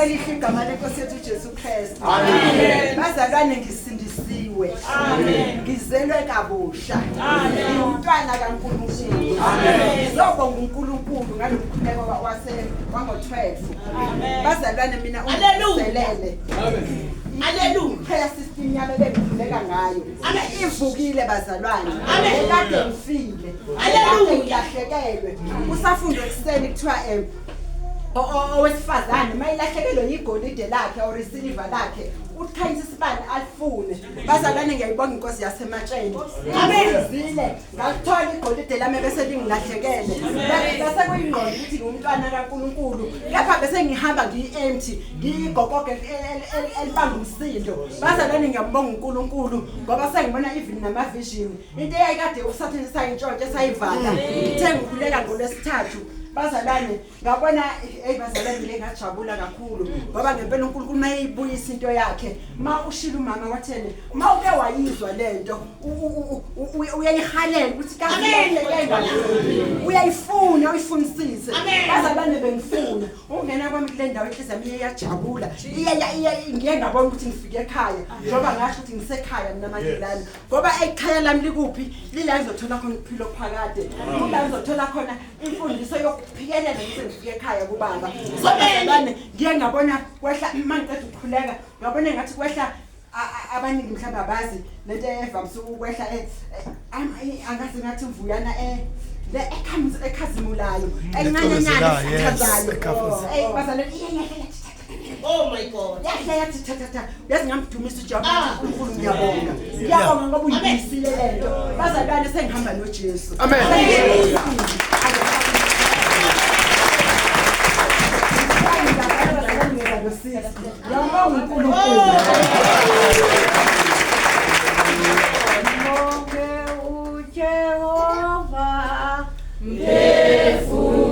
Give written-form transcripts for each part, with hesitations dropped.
Elihle igama lenkosi yethu Jesu Kristu. Amen. Bazalwane ngisindisiwe. Amen. Ngizelwe kabusha. Amen. Umntwana kaNkulunkulu. Amen. Ngizobonga uNkulunkulu ngalomkhuleko wango-12. Amen. Bazalwane mina ungiselele. Amen. Hallelujah. Prayer system yami bengikhuleka ngayo. Amen. Ivukile bazalwane. Amen. Kade ngifile. Hallelujah. Ngiyahlekelwe. Usafunda ekseni kuthiwa owesifazane mayilahlekelwe igolide lakhe or isilver lakhe ukhanyisa isibani alifune bazalwane ngiyayibonga inkosi yasematsheni amezile ngalithola igolide lami bese lingilahlekele bese kuyingqondo ukuthi ngumntwana kaNkulunkulu lapha bese ngihamba ngiyi-empty ngiyigogoge elibanga umsindo bazalwane ngiyambonga uNkulunkulu ngoba sengibona even nama-vision into eyayikade usathini sayintshontshe sayivala ithe ngikhuleka ngolwesithathu bazalwane ngabona bazalwane le ngajabula kakhulu ngoba ngempela uNkulunkulu mayibuyisa into yakhe ma ushila umama wathene ma uke wayizwa lento uyayihalela ukuthi kahle uyayifuna uyifunisise bazalwane bengifuna ungena kwami kule ndawo inhliziyo yami iyajabula ngiye ngabona ukuthi ngifike ekhaya ngoba ngasho ukuthi ngisekhaya mina manje lana ngoba ekhaya lami likuphi lila ngizothola khona ukuphila okuphakade la ngizothola khona imfundiso phikelela ngifike ekhaya kubaba bazalwane ngiye ngabona kwehla mangiqeda ukukhuleka ngabona ngathi kwehla abaningi mhlawumbe abazi lento evamise ukwehla angazi ngathi Mvuyana le ekhazimulayo encanyanyana esithathayo bazalwane oh my God yathi thatha yazi ngamdumisa uJehova uNkulunkulu ngiyabonga ngoba uyibisile lento bazalwane sengihamba noJesu amen Yamba uNkulunkulu Monge uJehova mphefumulo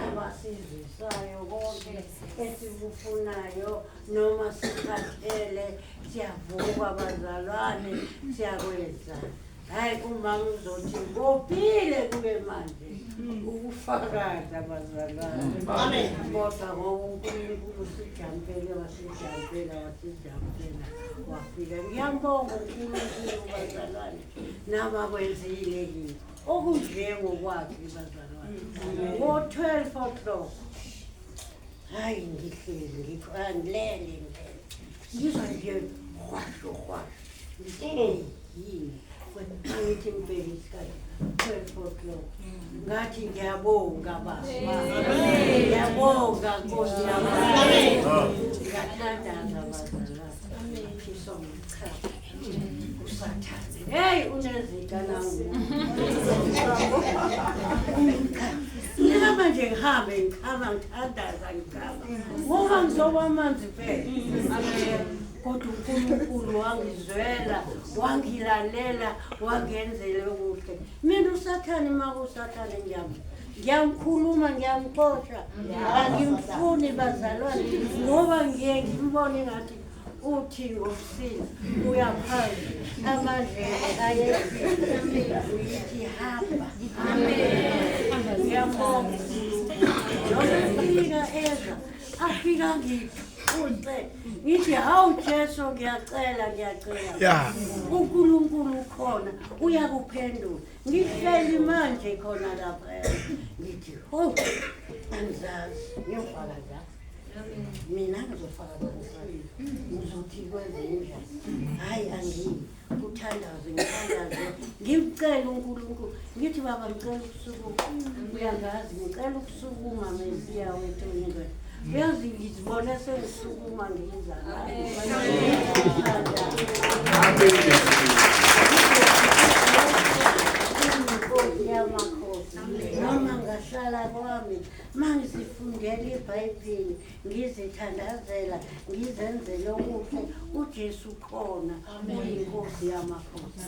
abasizisayo konke esikufunayo noma sikhathele siyavuka bazalwane siyakwenza hayi uma uzothi ngophile kube manje ukufakaza bazalwane amen kodwa ngoba uNkulunkulu sijampele wasijampela wafika ngiyambonga uNkulunkulu bazalwane nama kwenzile kimi okunjengokwakhe bazalwane ngo-12 o'clock hayi ngihleli ngilele ngizwa nje hwasho yini ngithi impela isikhathi 12 o'clock ngathi ngiyabonga baba ngiyabonga Nkosi yami ngathandaza bazalwane usathathe hey unezika nangu ngihambe ngithandaza ngoba ngizoba amanzi phela kodwa uNkulunkulu wangizwela wangilalela wangenzela okuhle mina usathane makusathane ngiyamkhuluma ngiyamxosha angimfuni bazalwane ngoba ngiye ngimbone ngathi uthi ngosini uyaphansi amandlele ayefika uyithi hamba amen ngiyambonga Nofika eza afika ngiphunze ngithi hawu Jesu ngiyacela uNkulunkulu khona uyakuphendula ngihleli manje khona lapha ngithi ho angizazi ngiyofaka la mina ngizofaka kanjani ngizothi kwenzenja hayi angiyi uthandaze ngimcela uNkulunkulu ngithi baba ngicela ukusukuma uyangazi ngicela ukusukuma Mesiya wethu ngizwe uyazi ngizibona sengisukuma ngiza noma ngahlala kwami mangizifundela iBhayibheli ngizithandazela ngizenzele okuhle uJesu khona uyinkosi yamakhosi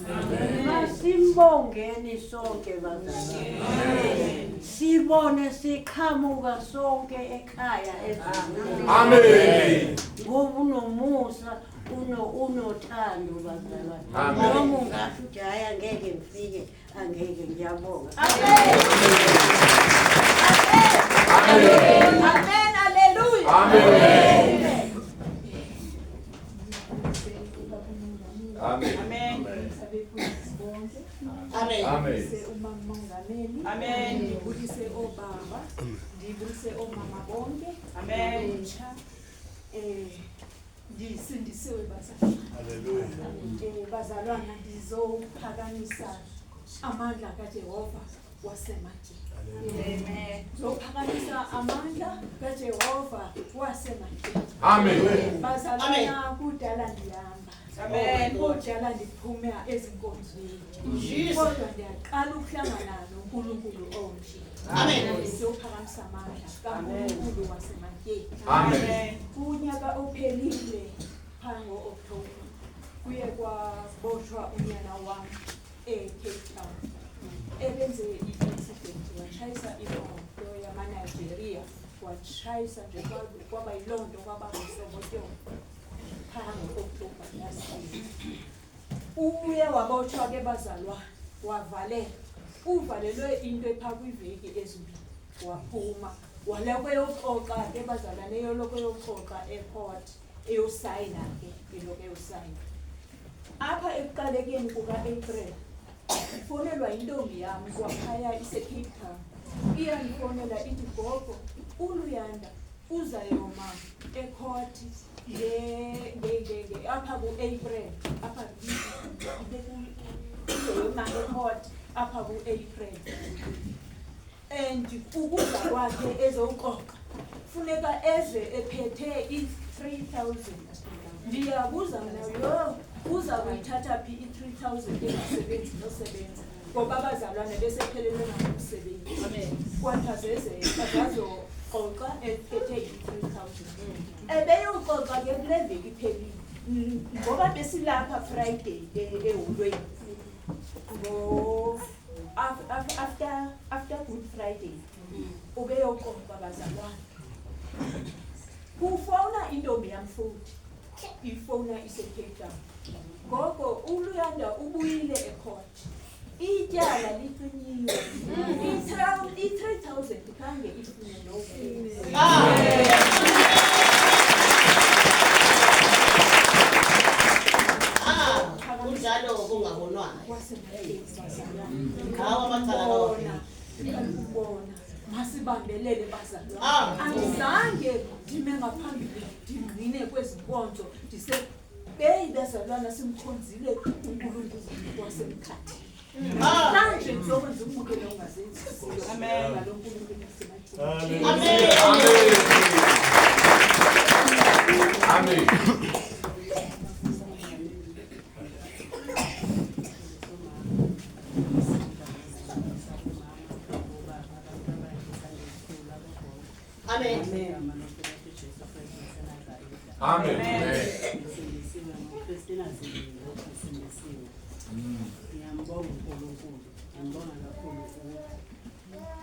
masimbongeni sonke bazalwane sibone siqhamuka sonke ekhaya ezweni amen ngoba unomusa unothando bazalwane noma ungasho ukuthi hayi angeke ngifike angeke ngiyabonga amen amen amen haleluya amen amen amen amen amen amen ngibulise obaba ngibulise omama bonke amen ndisindisiwe bazalwane haleluya bazalwana ndizophakamisa amandla kaJehova wasemajini amen zophakamisa amandla kaJehova wasemajini amen bazalwana kudala ndihamba amen kudala ndiphuma ezinkonzweni kodwa ndiyaqala ukuhlangana noNkulunkulu onje amen sizophakamisa amandla kaNkulunkulu wasemajini amen unyaka ophelile phango October kuye kwaboshwa unyana wami eCape Town ebenze i-accident washayisa imoto yamaNigeria washayisa nje kwaba yilonto kwaba ngosobotyoko phango October last uye waboshwa ke bazalwa wavalelwa uvalelwe into epha kwiveki ezibili waphuma walekwe yoxoxa ke bazalwane yoloko yoxoxa ecourt eyosayina ke iloko eyosayina apha ekuqalekeni kuka-April fonelwa intombi yami kwaphaya ise-Cape Town iyangifonela ithi gogo uLuyanda uzayoma ecourt apha ku-April apha kuyoma ecourt apha ku-April and ukuza kwakhe ezoxoxa funeka eze ephethe i-3,000 ndiyabuza nayo uza kuyithatha phi i-3,000 engasebenzi nosebenza ngoba abazalwane besephelelwe ngumsebenzi amen kwatha zeze bazoxoxa ephethe i-3,000 ebeyoxoxa ke kule veki phelile ngoba besilapha Friday eholweni after Good Friday ubeyoxoxa bazalwane kufona intombi yami futhi ifona ise-Cape Town gogo uLuyanda ubuyile ecourt ityala liqinyiwe i-3,000 khange ifune lokho kunjalo kungabonwayo ngawo abacala masibambelele bazalwane angizange ndime ngaphambili ndingqine kwezinkonzo beyi bezalwana simkhonzile uNkulunkulu wasemkhathini manje ngizokwenza umbukelo ongazenzisiyo amen ngalo uNkulunkulu wasemajini amen amen Amen. Ngiyambonga uNkulunkulu, ngibonga kakhulu ukuthi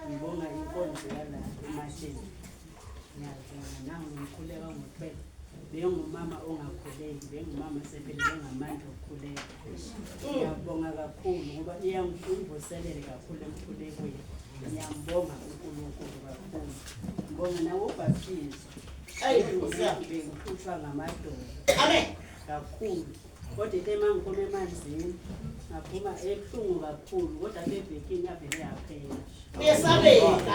ngibonga inkonzo yala emashini. Ngiyabonga nangikhuleka ngokuphela. Bengumama ongakhuleki, bengumama sephelele ngamandla okukhuleka. Ngiyabonga kakhulu ngoba iyangivusele kakhulu emkhulekweni. Ngiyambonga uNkulunkulu kakhulu. Ngibonga nawo ubhaptizo. Ngikhuthwa ngamadoda. Amen. Kakhulu. Kodwa tema ngikome emanzini. Ngaphuma ebuhlungu kakhulu kodwa bebhekini yavele yaphela. Uyesabeka.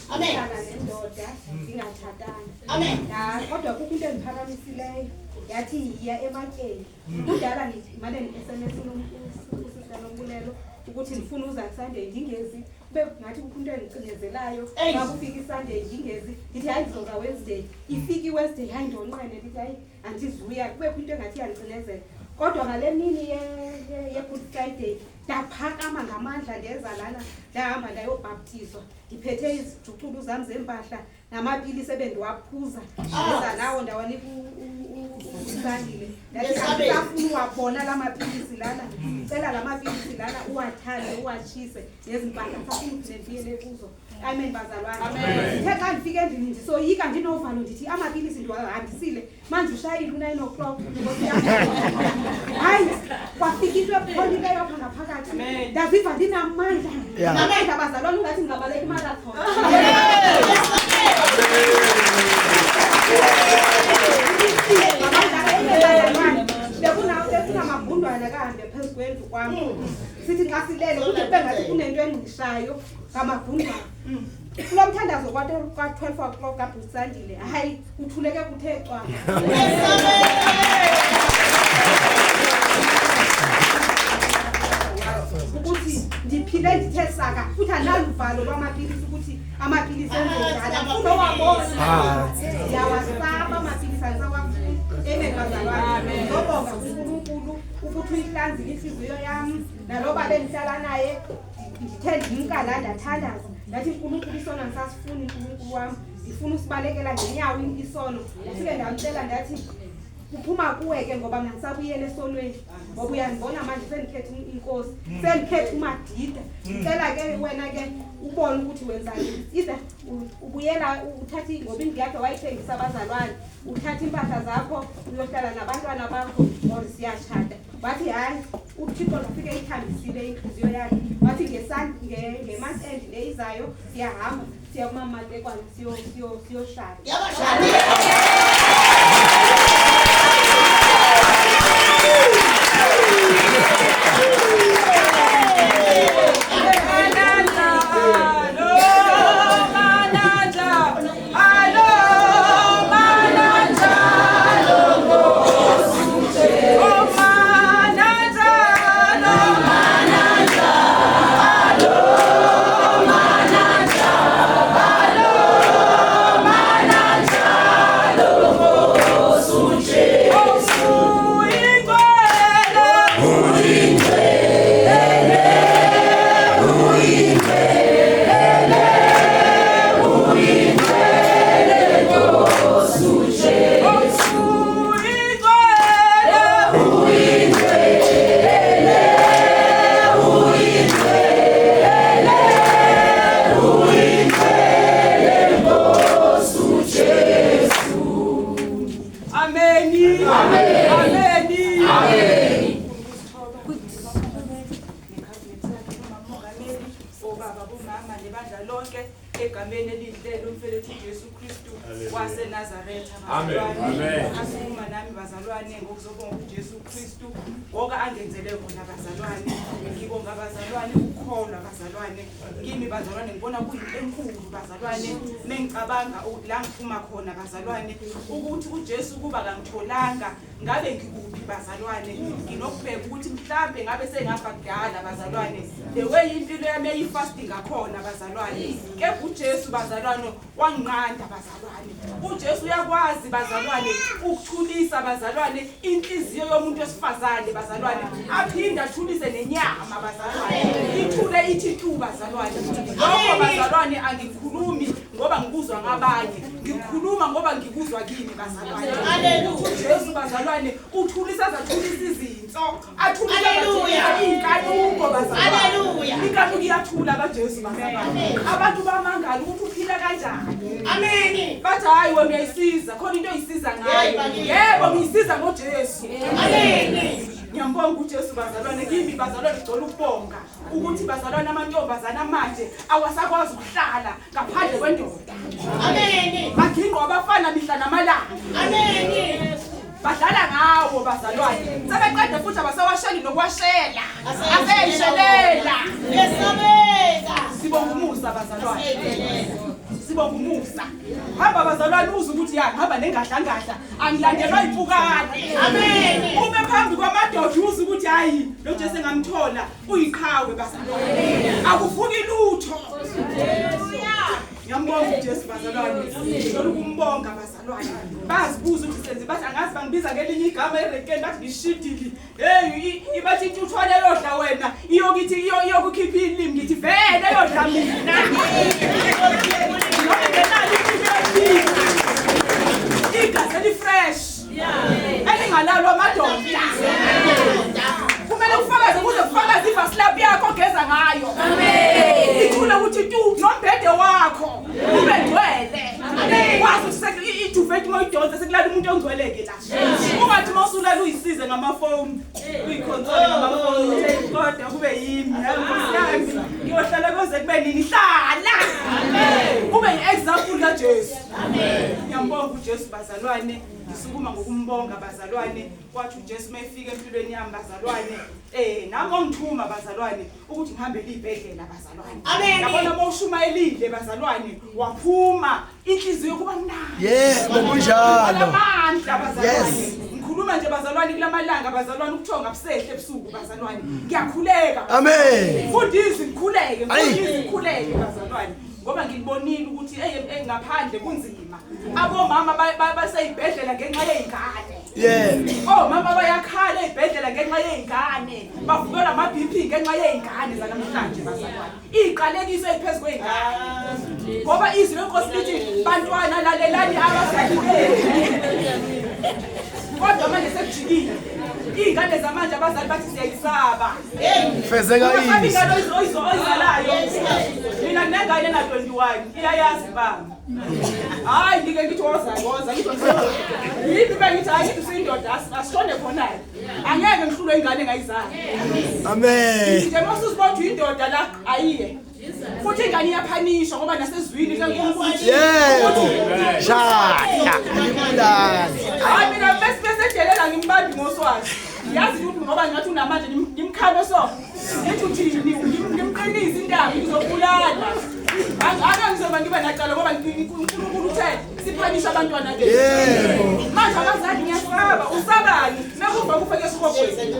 Amen. Amen. Kodwa kukho into engiphakamisileyo yathi yiya ematyeni kudala ngimane SMS uSisanombulelo ukuthi ngifuna uza Sunday ngingezi kube ngathi kukho into engicinezelayo makufika iSunday ngingezi ndithi hayi ngizoza Wednesday ifika iWednesday hayi ndonqene ndithi hayi andizuya kube into engathi yangicinezela kodwa ngale mini ye-Good Friday ndaphakama ngamandla ndenza lana ndahamba ndayobhaptizwa ndiphethe izijuxulu zami zempahla namapilisi ebendiwaphuza ndenza nawo ndawanika uSandile ndathi angifuna uwabona la mapilisi lana cela la mapilisi lana uwathande uwatshise nezimpahla safuna ndifiyele kuzo amen bazalwane ndithe xa ndifike endlini ndisoyika ndinovalo ndithi amapilisi ndiwahambisile manje ushayile u-9 o'clock hayi kwafika into epholileyo apha ngaphakathi ndaziva ndinamandla namandla bazalwane ungathi ngingabaleka imarathon bekunamabhundwana kahambe phezu kwendlu kwami sithi nxa silele kuthi bengathi kunento engqishayo ngamabhundwana kulo mthandazo kwa-12 o'clock kaBhusandile hayi uthuleke kuthe cwaka ukuthi ndiphile ndithe saka futhi analuvalo lwamapilisi ukuthi amapilisi enzenzala sowabona yawasaba amapilisi alisawafuni emekazalwane ngobonga uNkulunkulu ukuthi uyihlanzile inhliziyo yami naloba bengihlala naye ndithe ndimkala ndathandaza ndathi uNkulunkulu isono ngisasifuni uNkulunkulu wami ndifuna usibalekela ngenyawo isono ndifike ndamcela ndathi kuphuma kuwe ke ngoba mina ngisabuyela esonweni ngoba uyandibona manje sengikhethe inkosi sengikhethe uMadida ngicela ke wena ke ubone ukuthi wenzani either ubuyela uthatha ngoba indlu yakhe wayithengisa abazalwane uthatha impahla zakho uyohlala nabantwana bakho or siyashada wathi hayi uThixo ngafike ithambisile inhliziyo yakhe wathi ngemonth end le izayo siyahamba siya kumaMatekwane siyoshada egameni elihle lomfelethi uJesu Kristu waseNazaretha. Amen. Asuma nami bazalwane ngokuzobonga uJesu Kristu wonke angenzele khona bazalwane. Ngibonga bazalwane ukukholwa bazalwane. Kimi bazalwane ngibona kuyinto enkulu bazalwane. Mengicabanga la ngiphuma khona bazalwane ukuthi uJesu kuba kangitholanga ngabe ngikuphi bazalwane. Nginokubheka ukuthi mhlambe ngabe sengafa kudala bazalwane. The way impilo yami eyifasting ngakhona bazalwane. Ke uJesu bazalwane wanginqanda bazalwane. uJesu uyakwazi bazalwane ukuthulisa bazalwane. bazalwane inhliziyo yomuntu wesifazane bazalwane aphinda athulise nenyama bazalwane ithule ithi tu bazalwane lokho bazalwane angikhulumi ngoba ngikuzwa ngabanye ngikhuluma ngoba ngikuzwa kimi bazalwane haleluya Jesu bazalwane uthulisa zathulisa izinto athulisa inkanuko bazalwane haleluya inkanuko iyathula kaJesu bazalwane abantu bamangala ukuthi uphila kanjani amen bathi hayi wena uyayisiza khona into oyisiza ngayo yebo ngiyisiza ngoJesu amen ngiyambonga uJesu bazalwane kimi bazalwane ngicela ukubonga ukuthi bazalwane amantombazana manje awasakwazi ukuhlala ngaphandle kwendoda amen bagingqwa abafana mihla namalanga amen badlala ngawo bazalwane sebeqede futhi abasawasheli nokwashela aseyishelela yesabeka sibonga umusa bazalwane sibonga umusa hamba bazalwane uze ukuthi ya hamba nengadla angilandelwa impukane amen ube phambi kwamadoda uze ukuthi hayi lo Jesu engamthola uyiqhawe bazalwane akufuki lutho ngiyambonga uJesu bazalwane ngicela ukumbonga bazalwane bazibuza ukuthi senze bathi angazi bangibiza ngelinye igama erekeni bathi ngishidili hey ibathi intuthwane yodla wena iyokuthi iyokukhipha ilimi ngithi vele yodla mina igazi elifresh elingalalwa amadoda kumele ufakaze ukuze ufakaze ivasilaphi yakho ogeza ngayo amen ithule ukuthi tu nombhede wakho ube ngcwele wazi ukuthi iduveti moyidonsa sekulala umuntu ongcweleke la ungathi mawusulala uyisize ngamafoni uyicontrol ngamafoni kodwa kube yimi yami ngiyohlala koze kube nini hlala amen kube yi-example kaJesu amen ngiyambonga uJesu bazalwane ngisukuma ngokumbonga bazalwane kwathi uJesu mayefika empilweni yami bazalwane nami ongithuma bazalwane ukuthi ngihambe libhedlela bazalwane amen yabona mawushumayelile bazalwane waphuma inhliziyo kuba mnandi yebo kunjalo amandla bazalwane ngikhuluma nje bazalwane kulamalanga bazalwane ukuthonga busehle ebusuku bazalwane ngiyakhuleka amen mfundisi ngikhuleke bazalwane ngoba ngibonile ukuthi ngaphandle kunzima abomama baseyibhedlela ngenxa yeingane omama bayakhala ezibhedlela ngenxa yeingane bavukelwa ama-BP ngenxa yeingane zanamhlanje bazalwane iqalekiso eziphezulu kweingane ngoba izwi lenkosi lithi bantwana lalelani abasakhuleni kodwa manje sekujikile iy'ngane zamanje abazali bathi siyayisaba fezeka ingane oyizalayo mina nengane ena-21 iyayazi baba hayi ngike ngithi woza yiphi bengithi hayi ngithi usiyindoda asishone khonayo angeke ngihlulwe ingane engayizali amen nje mawusuzibona ukuthi uyindoda la ayiye futhi ingane iyaphanishwa ngoba nasezwini shaya ngibulali hayi mina bese edelela ngimbambi ngoswazi yazi ukuthi ngoba ngathi unamanje ngimkhalo so ethi uthini ngimqinisa intaba ngizobulala ake ngizoba ngibe nacala ngoba uNkulunkulu uthe siphanisha abantwana bethu manje abazali ngiyasaba usabani mekuva kufake esihogweni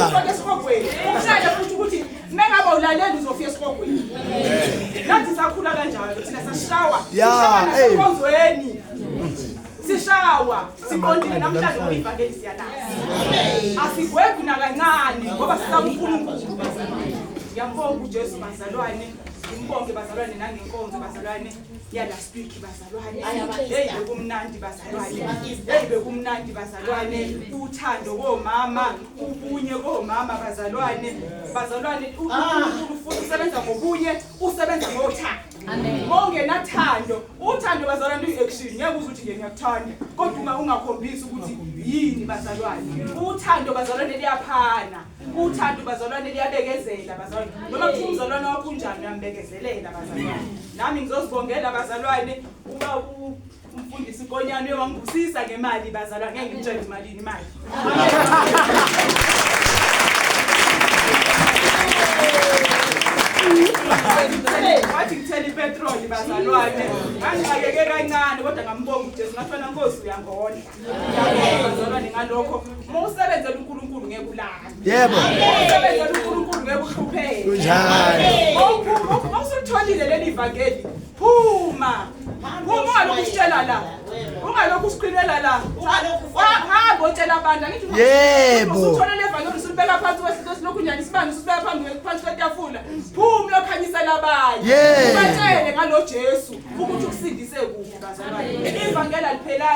kufake esihogweni ushaya futhi ukuthi mengaba ulaleli uzofika esihogweni nathi sakhula kanjalo thina sashawa esikhonzweni sishawa siqondile namhlanje ngoivangeli siyalazi asigwegwi nakancane ngoba sisaba uNkulunkulu ngiyambonga uJesu bazalwane ngimbonge bazalwane nangenkonzo bazalwane last week bazalwane hey bekumnandi bazalwane hey bekumnandi bazalwane uthando komama ubunye komama bazalwane uNkulunkulu futhi usebenza ngobunye usebenza ngothando amen ongenathando uthando bazalwane uyi-action ngeke uze uthi ngiyakuthanda kodwa ungakhombisi ukuthi yini bazalwane uthando bazalwane liyaphana uthando bazalwane liyabekezela bazalwane noma kuthi umzalwane wakho unjani uyambekezelela bazalwane nami ngizozibongela bazalwane uba umfundisi inkonyane wangibusisa ngemali bazalwane ngeke ngitshele imalini imali wathi ngithela ipetroli bazalwane angixakeke kancane kodwa ngambonga uJesu ngathona Nkosi uyangondla bazalwane ngalokho mawusebenzela uNkulunkulu ngeke ulale yebo mawusebenzela uNkulunkulu ngeke uhlupheke kunjalo mawusutholile leli vangeli phuma ungalokhu usitshela la ungalokhu usiqinela la hamba uzotshela abantu angithi Yebo. usuthola levangeli usubeka phansi kwesito silokhu njani isibani usubeka phansi kwetafula phuma lokhanyisela abanye ubatshele ngalo Jesu ukuthi ukusindise kuphi bazalwane ivangeli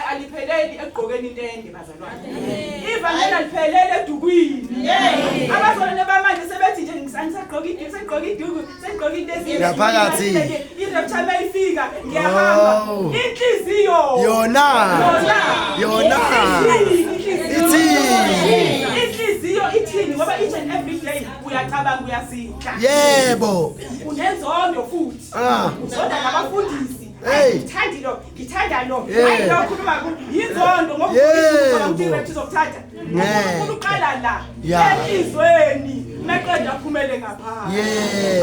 alipheleli egqokeni intende bazalwane ivangeli aliphelele edukwini abazalwane bamanje sebethi nje ngisagqoka iduku segqoka into ezile ngaphakathi irepture mayifika ngiyahamba inhliziyo yona inhliziyo ithini ngoba each and every day uyacabanga uyazidla yebo unenzondo futhi uzonda ngabafundisi ngithanda lo hayi lo khuluma yinzondo ngoba ukuthi uzokuthatha uqala la enhlizweni maqeda aphumele ngaphandle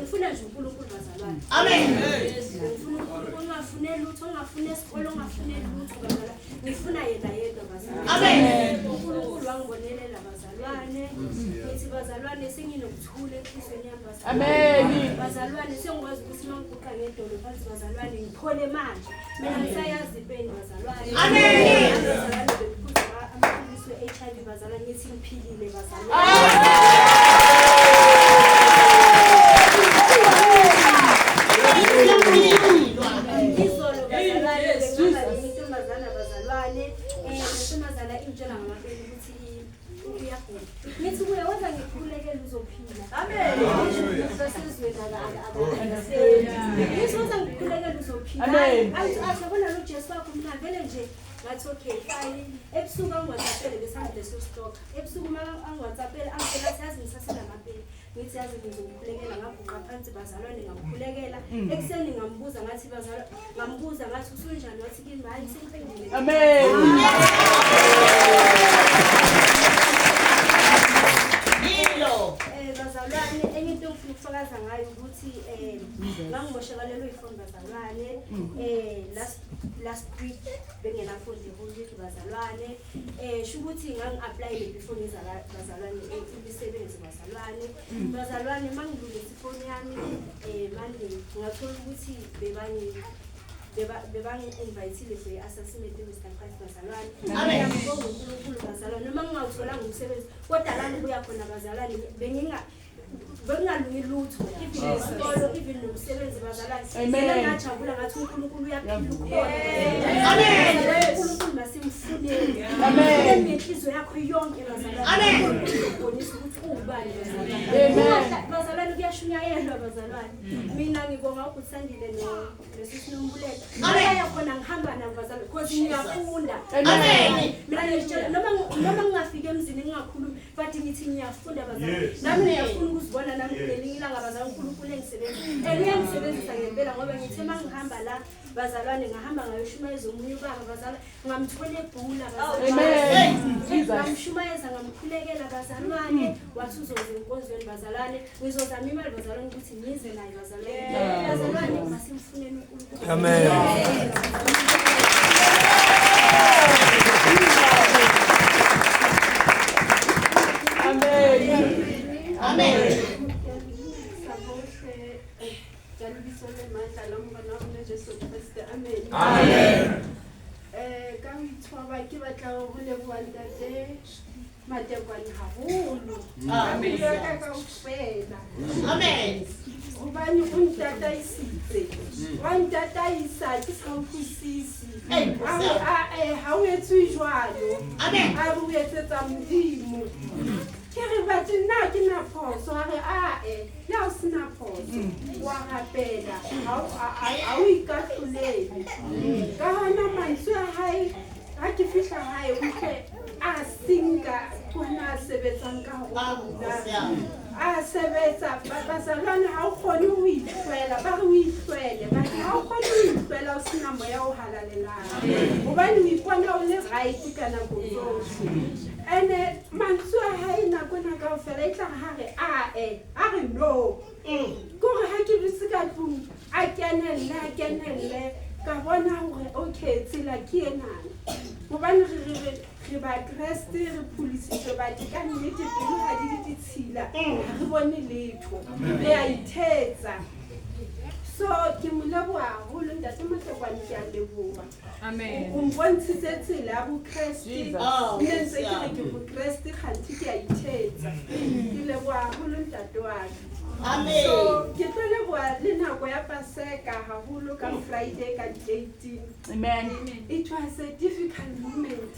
ngifuna nje uNkulunkulu bazalwane amen ngifuna uNkulunkulu ongafune lutho ongafune isikole ongafune lutho bazalwane ngifuna yena yedwa bazalwane amen uNkulunkulu wangibonelela bazalwane ngithi bazalwane senginokuthula empilweni yami bazalwane amen bazalwane sengikwazi ukuthi mangiguqa ngedolo phansi bazalwane ngiphole manje mina ngisayazi impeni bazalwane amen bazalwane bekuphuza amaphilisi HIV bazalwane ngithi ngiphilile bazalwane Nithi kuya wenza ngikhulekele uzophila. Amen. Sasizwena Nithi wenza ngikhulekele uzophila. Amen. Ayabona lo Jesu wakho mina vele nje ngathi okay fine. Ebusuku angwatsapele besihamba leso stock. Ebusuku angwatsapele angicela siyazi ngisasela amapeli. Ngithi yazi ngizokhulekela ngaguqa phansi bazalwane ngamkhulekela. Ekseni ngambuza ngathi bazalwane ngambuza ngathi usunjani wathi kimi hayi sengiphendule. Amen. Bazalwane enye into engifuna ukufakaza ngayo ukuthi ngangimoshakalelwe ifoni bazalwane last week bengenafoni leholide bazalwane sho ukuthi ngangi-apply before bazalwane imisebenzi bazalwane mangidlulisa ifoni yami manje ngathola ukuthi bebangi-invayithile for i-assessment e-Western Christ bazalwane ngiyambonga uNkulunkulu bazalwane noma ngingawutholanga umsebenzi kodwa lana kuya khona bazalwane bengalungi lutho even isikolo even nomsebenzi bazalwane ngajabula ngathi uNkulunkulu uyaphila ukhona amen uNkulunkulu masimfunele amen ngenhliziyo yakho yonke bazalwane amen ubonisa ukuthi ubani bazalwane bazalwane kuyashunyayelwa bazalwane mina ngibonga ukuthi sandile nesisinombulela aya khona ngihamba nabo bazalwane because ngiyafunda amen mina ngitshela noma ngingafika emzini ngingakhulumi but ngithi ngiyafunda bazalwane nami ngiyafuna ukuzibona nami ngelinye ilanga bazalwane uNkulunkulu engisebenza uyangisebenzisa ngempela ngoba ngithe mangihamba la bazalwane ngahamba ngayoshumayeza omunye ubaba bazalwane ngamthola eBhula bazalwane ngamshumayeza ngamkhulekela bazalwane wathi uzoze enkonzweni bazalwane ngizozama imali bazalwane ukuthi ngize nayo bazalwane masimfuneni uNkulunkulu. Amen. Amen. Amen. Ka o itshwaba ke batla go leboa ntate Matekwane haholo. Amen. Amen. Hobane o ntataisitse wa ntataisa ke sa utlwisisi ha o etswe jwalo a re o etsetsa Modimo ke re batho nna ke na phoso a re le ha o sena phoso wa rapela ha o ikahlolele ka hona mantswe a hae ha ke fihla hae utlwe a sinka kona a sebetsang ka hona a sebetsa bazalwane ha o kgone ho ihlwela ba re o ihlwele batho ha o kgone ho ihlwela o sena moya o halalelang hobane o ipona o le right ka nako tsohle ene mantswe a hae nakona kaofela e tla ha re no kore ha ke dutse ka tlung a kenelle ka bona hore okay tsela ke enana hobane re ba Kreste re phulisitswe batho ka nnete pelo ha di ditshila ha re bone letho re a ithetsa so ke mo leboha haholo ntate Matekwane ke a leboha. Amen. O mpontshitse tsela ya boKreste nne ntse ke re ke boKreste kganthi ke a ithetsa ke leboha haholo ntate wa ka. Amen. So ke tlo leboha le nako ya Paseka haholo ka Friday ka 18. Amen. It was a difficult moment.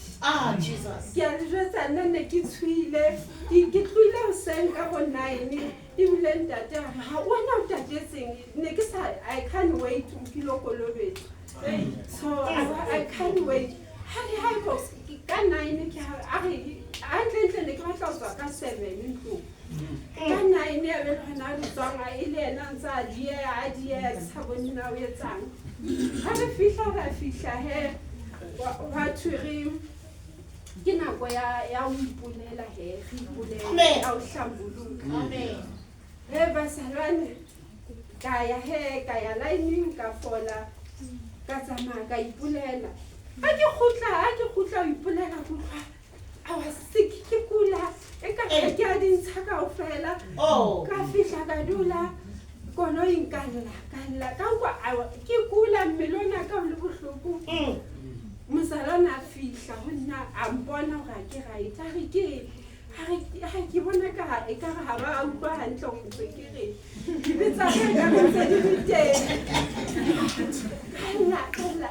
Jesus. Ke a le jwetsa nna ne ke tswile ke tloile hoseng ka bo 9 ebile ntate ha wena o tatetseng ne ke sa I can't wait to kilo kolobetso. So I can't wait. Hai go ka 9 ke a re antle ne ke batla go tswa ka 7 ntlo. Ka 9 ya be hona le tswanga ile ena ntse a die ke sa bone na o etsang. Ha re fihla he wa thuri ke nako ya o ipulela he re ipulela ya o hlambuluka. Amen. He bazalwane kaya lining ka fola ka tsamaya ka ipulela ha ke khutla o ipulela go I was sick ke kula e ka ke a dintsha kaofela ka fihla ka dula kono inkalla ka kwa ke kula mmelona ka le bohloko mosalana fihla ho nna a mpona hore ke right ha ke bona ka e ka ha ba utlwa hantle go ntse ke re ke betsa ka ntse di biteng kalla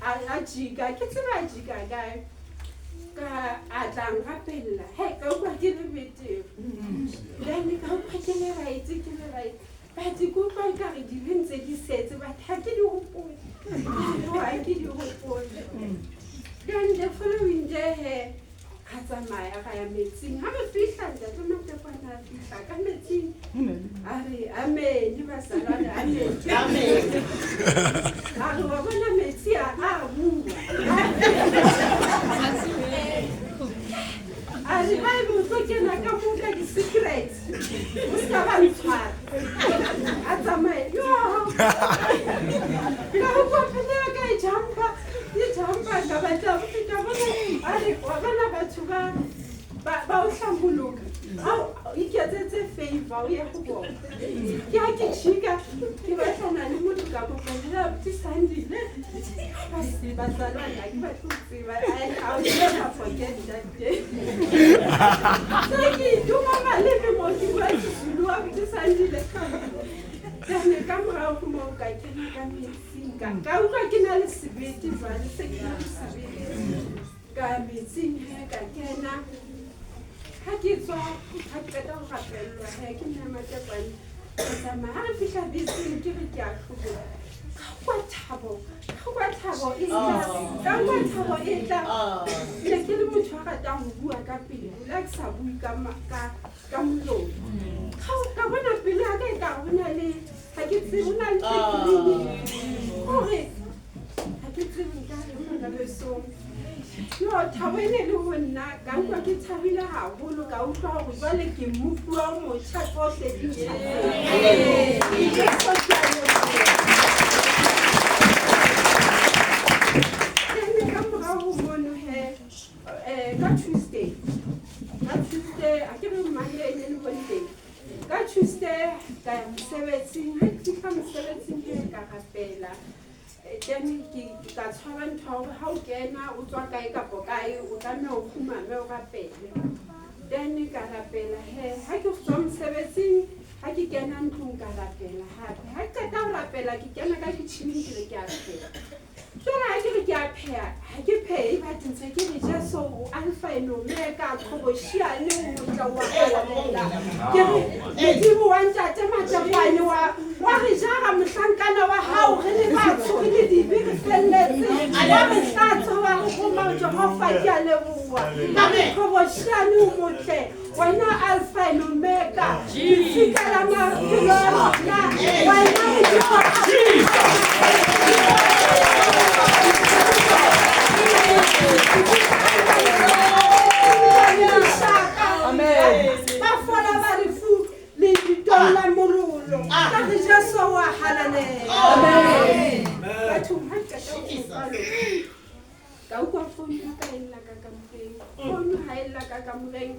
a jika ke tseba jika kae ka atlang rapella he ka kwa ke le betere then ka kwa ke le right but go kwa ka re di bentse di setse ba tha ke di hopole wa ke di hopole then the following day he ka tsamaya ga ya metsing ha re fihla ntate Matekwane a fihla ka metsing a re amen ba salana amen a re wa bona metsi a bua a re ha e motho kena ka moka di secret o ska ba ntshwara a tsamaye ka go pele ka e jumpa ka batla go feta bona a re wa bona batho ba o hlambuluka iketsetse favor o ya go bona ke ha ke chika ke batlana le motho ka mo fela Sandile bazalwane ke batho tseba I'll never forget that day so ke duma malebe mo ke ba Zulu wa Sandile Tane ka morao go mo ka kena ka metsing ka utlwa ke na le sebete jwale se ke na le sebete ka metsing ka kena ha ke tswa ha ke qeta go rapellwa he ke nna Matekwane tsama ha re fihla beseng ke re ke a tlhobola kwa thabo etla le ke le motho a ratang go bua ka pele la ke sa bue ka molomo ka bona ke tsebe o na le degree gore ga ke tsebe nka le gona besong yo thabo ene le go nna ka utlwa ke thabile gagolo ka utlwa gore jale ke mofuwa motšha tsotlhe ka morago mono he ka Tuesday a ke re Monday le Wednesday ka Tuesday ka ya mosebetsing ha ke fitlha mosebetsing he ka rapela then ka tshwara ntho gore ha o kena o tswa kae kapo kae o tlameha o khumame o rapele then ka rapela he ha ke tswa mosebetsing ha ke kena ntlong ka rapela hape ha ke qeta ho rapela ke kena ka kitchen ke re ke a pheha jona ha ke re ke a pheha ha ke phehe but ntse ke re Jesu alpha and omega khoboshane o tla wa halalela ke re Modimo wa ntate matlapane wa re jara mohlankana wa hao re le batho re le dibe re felletse wa re tlatsa wa re go Jehova ke a leboha amen khoboshane o motle wena alpha and omega fikela maphelo a rona wena amen bafola ba re fu le ditola mololo ka re Jesu wa halalela amen batho ha ka ka utlwa phone ka ella ka kamoreng phone ha ella ka kamoreng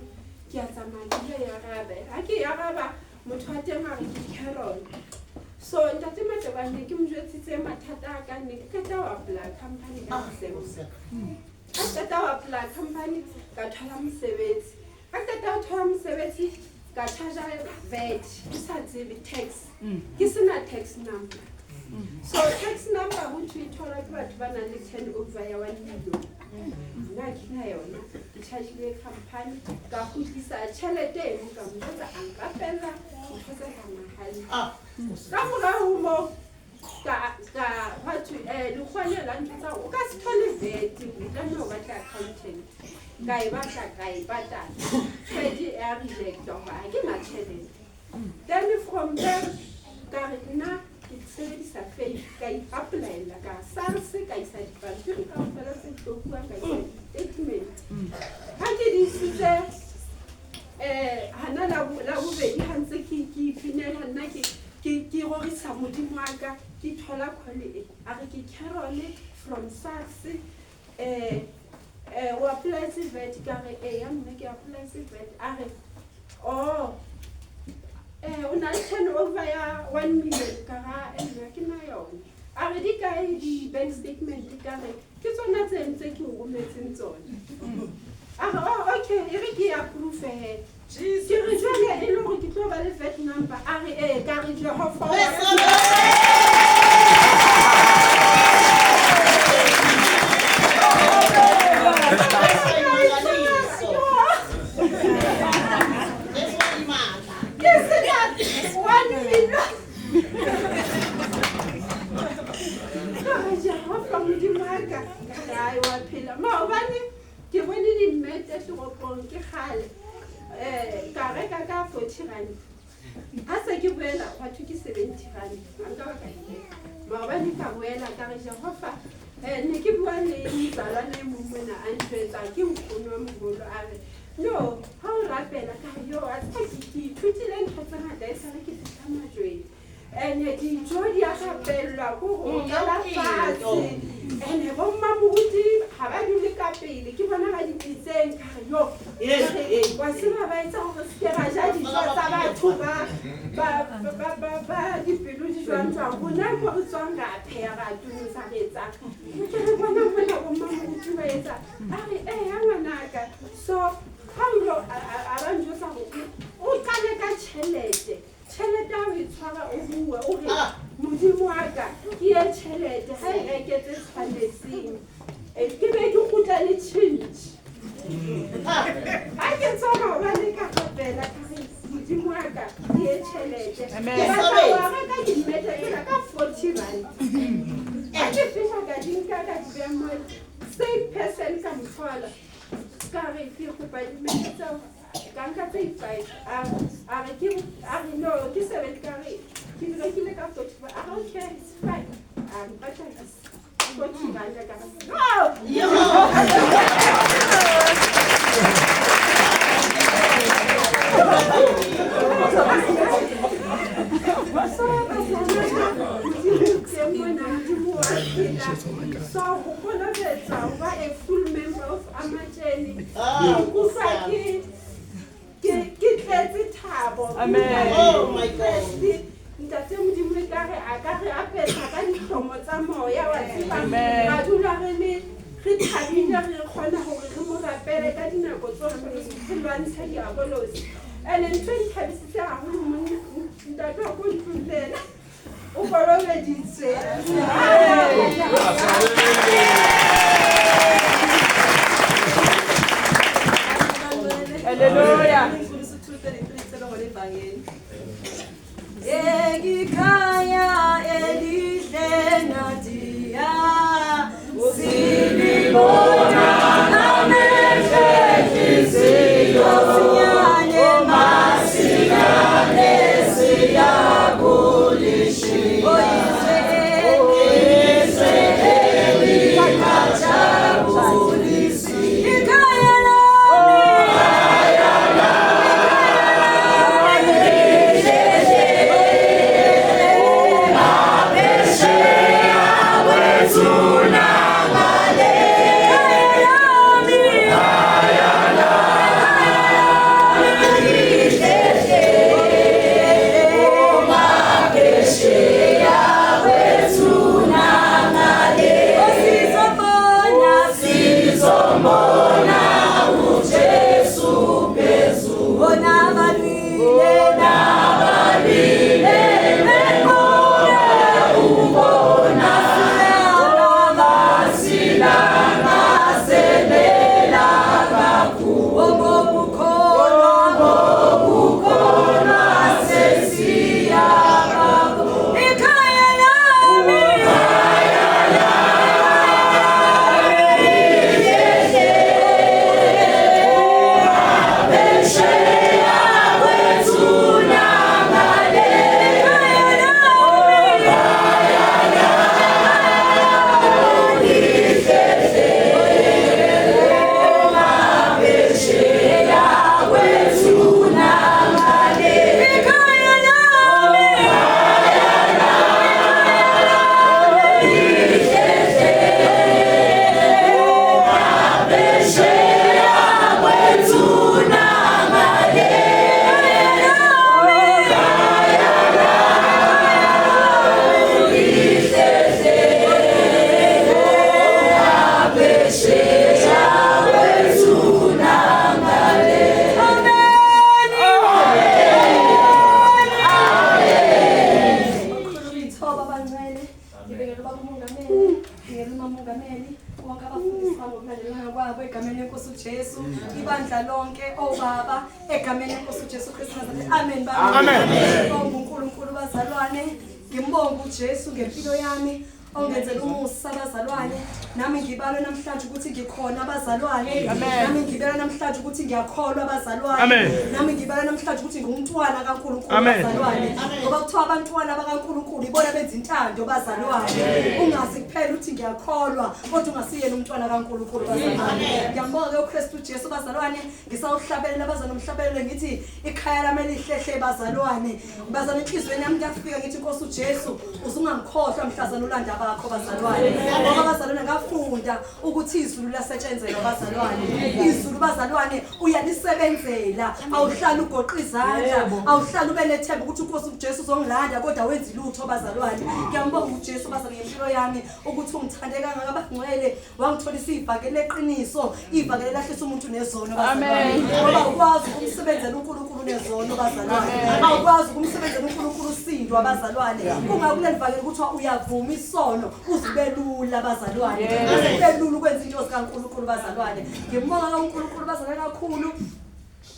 ke a tsamaya ya rabe ha ke ya raba motho a teng a re ke Carol so ntate Matebane ke mo jwetsitse mathata a ka nne ke keta wa black company ka mosebetsi a keta wa black company ka thola mosebetsi a keta wa thola mosebetsi ka charge VAT ke sa tsebe tax ke sena tax number so tax number ho thola ke batho ba nang le turnover ya 1 million nna ke na yona ke charge le company ka go tlisa tšhelete e mo ka mo tsa ankapela go tsa mahali ka morago mo ka batho le khone la ntsa o ka se thole VAT o ka no batla accountant ka e batla ka e patala credit e reject ba ke na tšhelete then from there ka rena ke sebedisa faith ka i-applyela ka SARS ka isa dipampiri ka fela se tlokuwa ka statement ha ke di sitse hana la bobedi ha ntse ke finela nna ke rorisa Modimo wa ka ke thola khole a re ke Carol from SARS wa apply VAT ka re ya nna ke apply VAT a re una turnover ya 1 million ka ga ena ke na yona a re di kae di bank statement ka re ke tsona tse ntse ke o rometseng tsona a re okay e re ke approve he Jesus ke re jwale e le gore ke tlo ba le VAT number a re ka re Jehova Asa ke boela wa thuki 70 rand anga ba ka maobane ka boela ka re Jehova ne ke bua le mzalwane mo mona a ntwetsa ke mkono wa mogolo a re no ha o rapela ka yo a tsaki ke thutile ntho tsa ngata e sale ke tsama jwe ene di jodi a rapelwa go go ka la fatse ene bo mamuti ha ba dule ka pele ke bona ba ditseng ka yo wa se ba ba etsa go se ba ja di tsa batho ba di pelo di jwang tsa bona mo re tswang ga phea ba tuno sa betsa ke re bona bo mamuti ba etsa a re ya ngwanaka so Paulo abanjo sa go o kale ka tšhelete a o e tshwara o bua o re Modimo wa ka ke e tšhelete ha e reketse tshwanetseng ke be ke gutla le change a ke tsoma ba le ka kapela ka re Modimo wa ka ke e tšhelete ke batla wa reka dimete ke ka 40 rand a ke fihla ka dinka ka dibemo same person ka mfala ka re ke go pa dimete tsao Ganka 35 no ke 7 ka re ke rekile ka 40 Okay, it's fine. But what you guys are gonna So, a full member of Amacheni. Amen. Oh my God. Ntate Modimo e kare a ka re apesa ka dihlomo tsa moya wa tseba Amen. ga dula re thabile re kgona gore re mo rapele ka dinako tsohle re lwantsha diabolosi and ntho e thabisitse gagolo ntate wa ko ntlolela o kolobeditse Hallelujah. Egikhaya elihle nadia usilibona amehlo enhliziyo sinyane masikane siyakulishiya oyise elikajabulisi ikhaya ibandla lonke obaba egameni lenkosi uJesu Kristu Nazareth. Amen. Amen. Ngibonga uNkulunkulu bazalwane, ngimbonga uJesu ngempilo yami. Ongenzela umusa abazalwane, nami ngibalo namhlanje ukuthi ngikhona abazalwane, nami ngibala namhlanje ukuthi ngiyakholwa abazalwane, nami ngibala namhlanje ukuthi ngumntwana kaNkulunkulu abazalwane, ngoba kuthiwa abantwana bakaNkulunkulu ibona benza intando abazalwane. Ungazi kuphela ukuthi ngiyakholwa kodwa ungasiyena umntwana kaNkulunkulu abazalwane. Ngiyambonga uKristu Jesu abazalwane, ngisawuhlabelela abazalwane umhlabelele ngithi ikhaya lami elihlehle bazalwane. Bazalwane inhlizweni yami kuyafika ngithi Nkosi uJesu uzungangikhohlwa mhlazana ulanda bakho bazalwane. Ngoba bazalwane ngafunda ukuthi izulu lasetshenzela bazalwane. Izulu bazalwane uyalisebenzela, awuhlala ugoqa izandla, awuhlala ubelethemba ukuthi uNkosi uJesu uzongilanda kodwa wenza ilutho bazalwane. Ngiyambonga uJesu bazalwane ngempilo yami ukuthi ungithande kangaka abangcwele, wangitholisa ivakele leqiniso, ivakele lahlisa umuntu nezono bazalwane. Ngoba ukwazi ukumsebenzela uNkulunkulu nezono bazalwane. Awukwazi ukumsebenzela uNkulunkulu usindwa bazalwane. Kungakuleli vakele ukuthi uyavuma isono uzibelula bazalwane. Uzibelula ukwenza into zikaNkulunkulu bazalwane. Ngibonga kaNkulunkulu bazalwane kakhulu.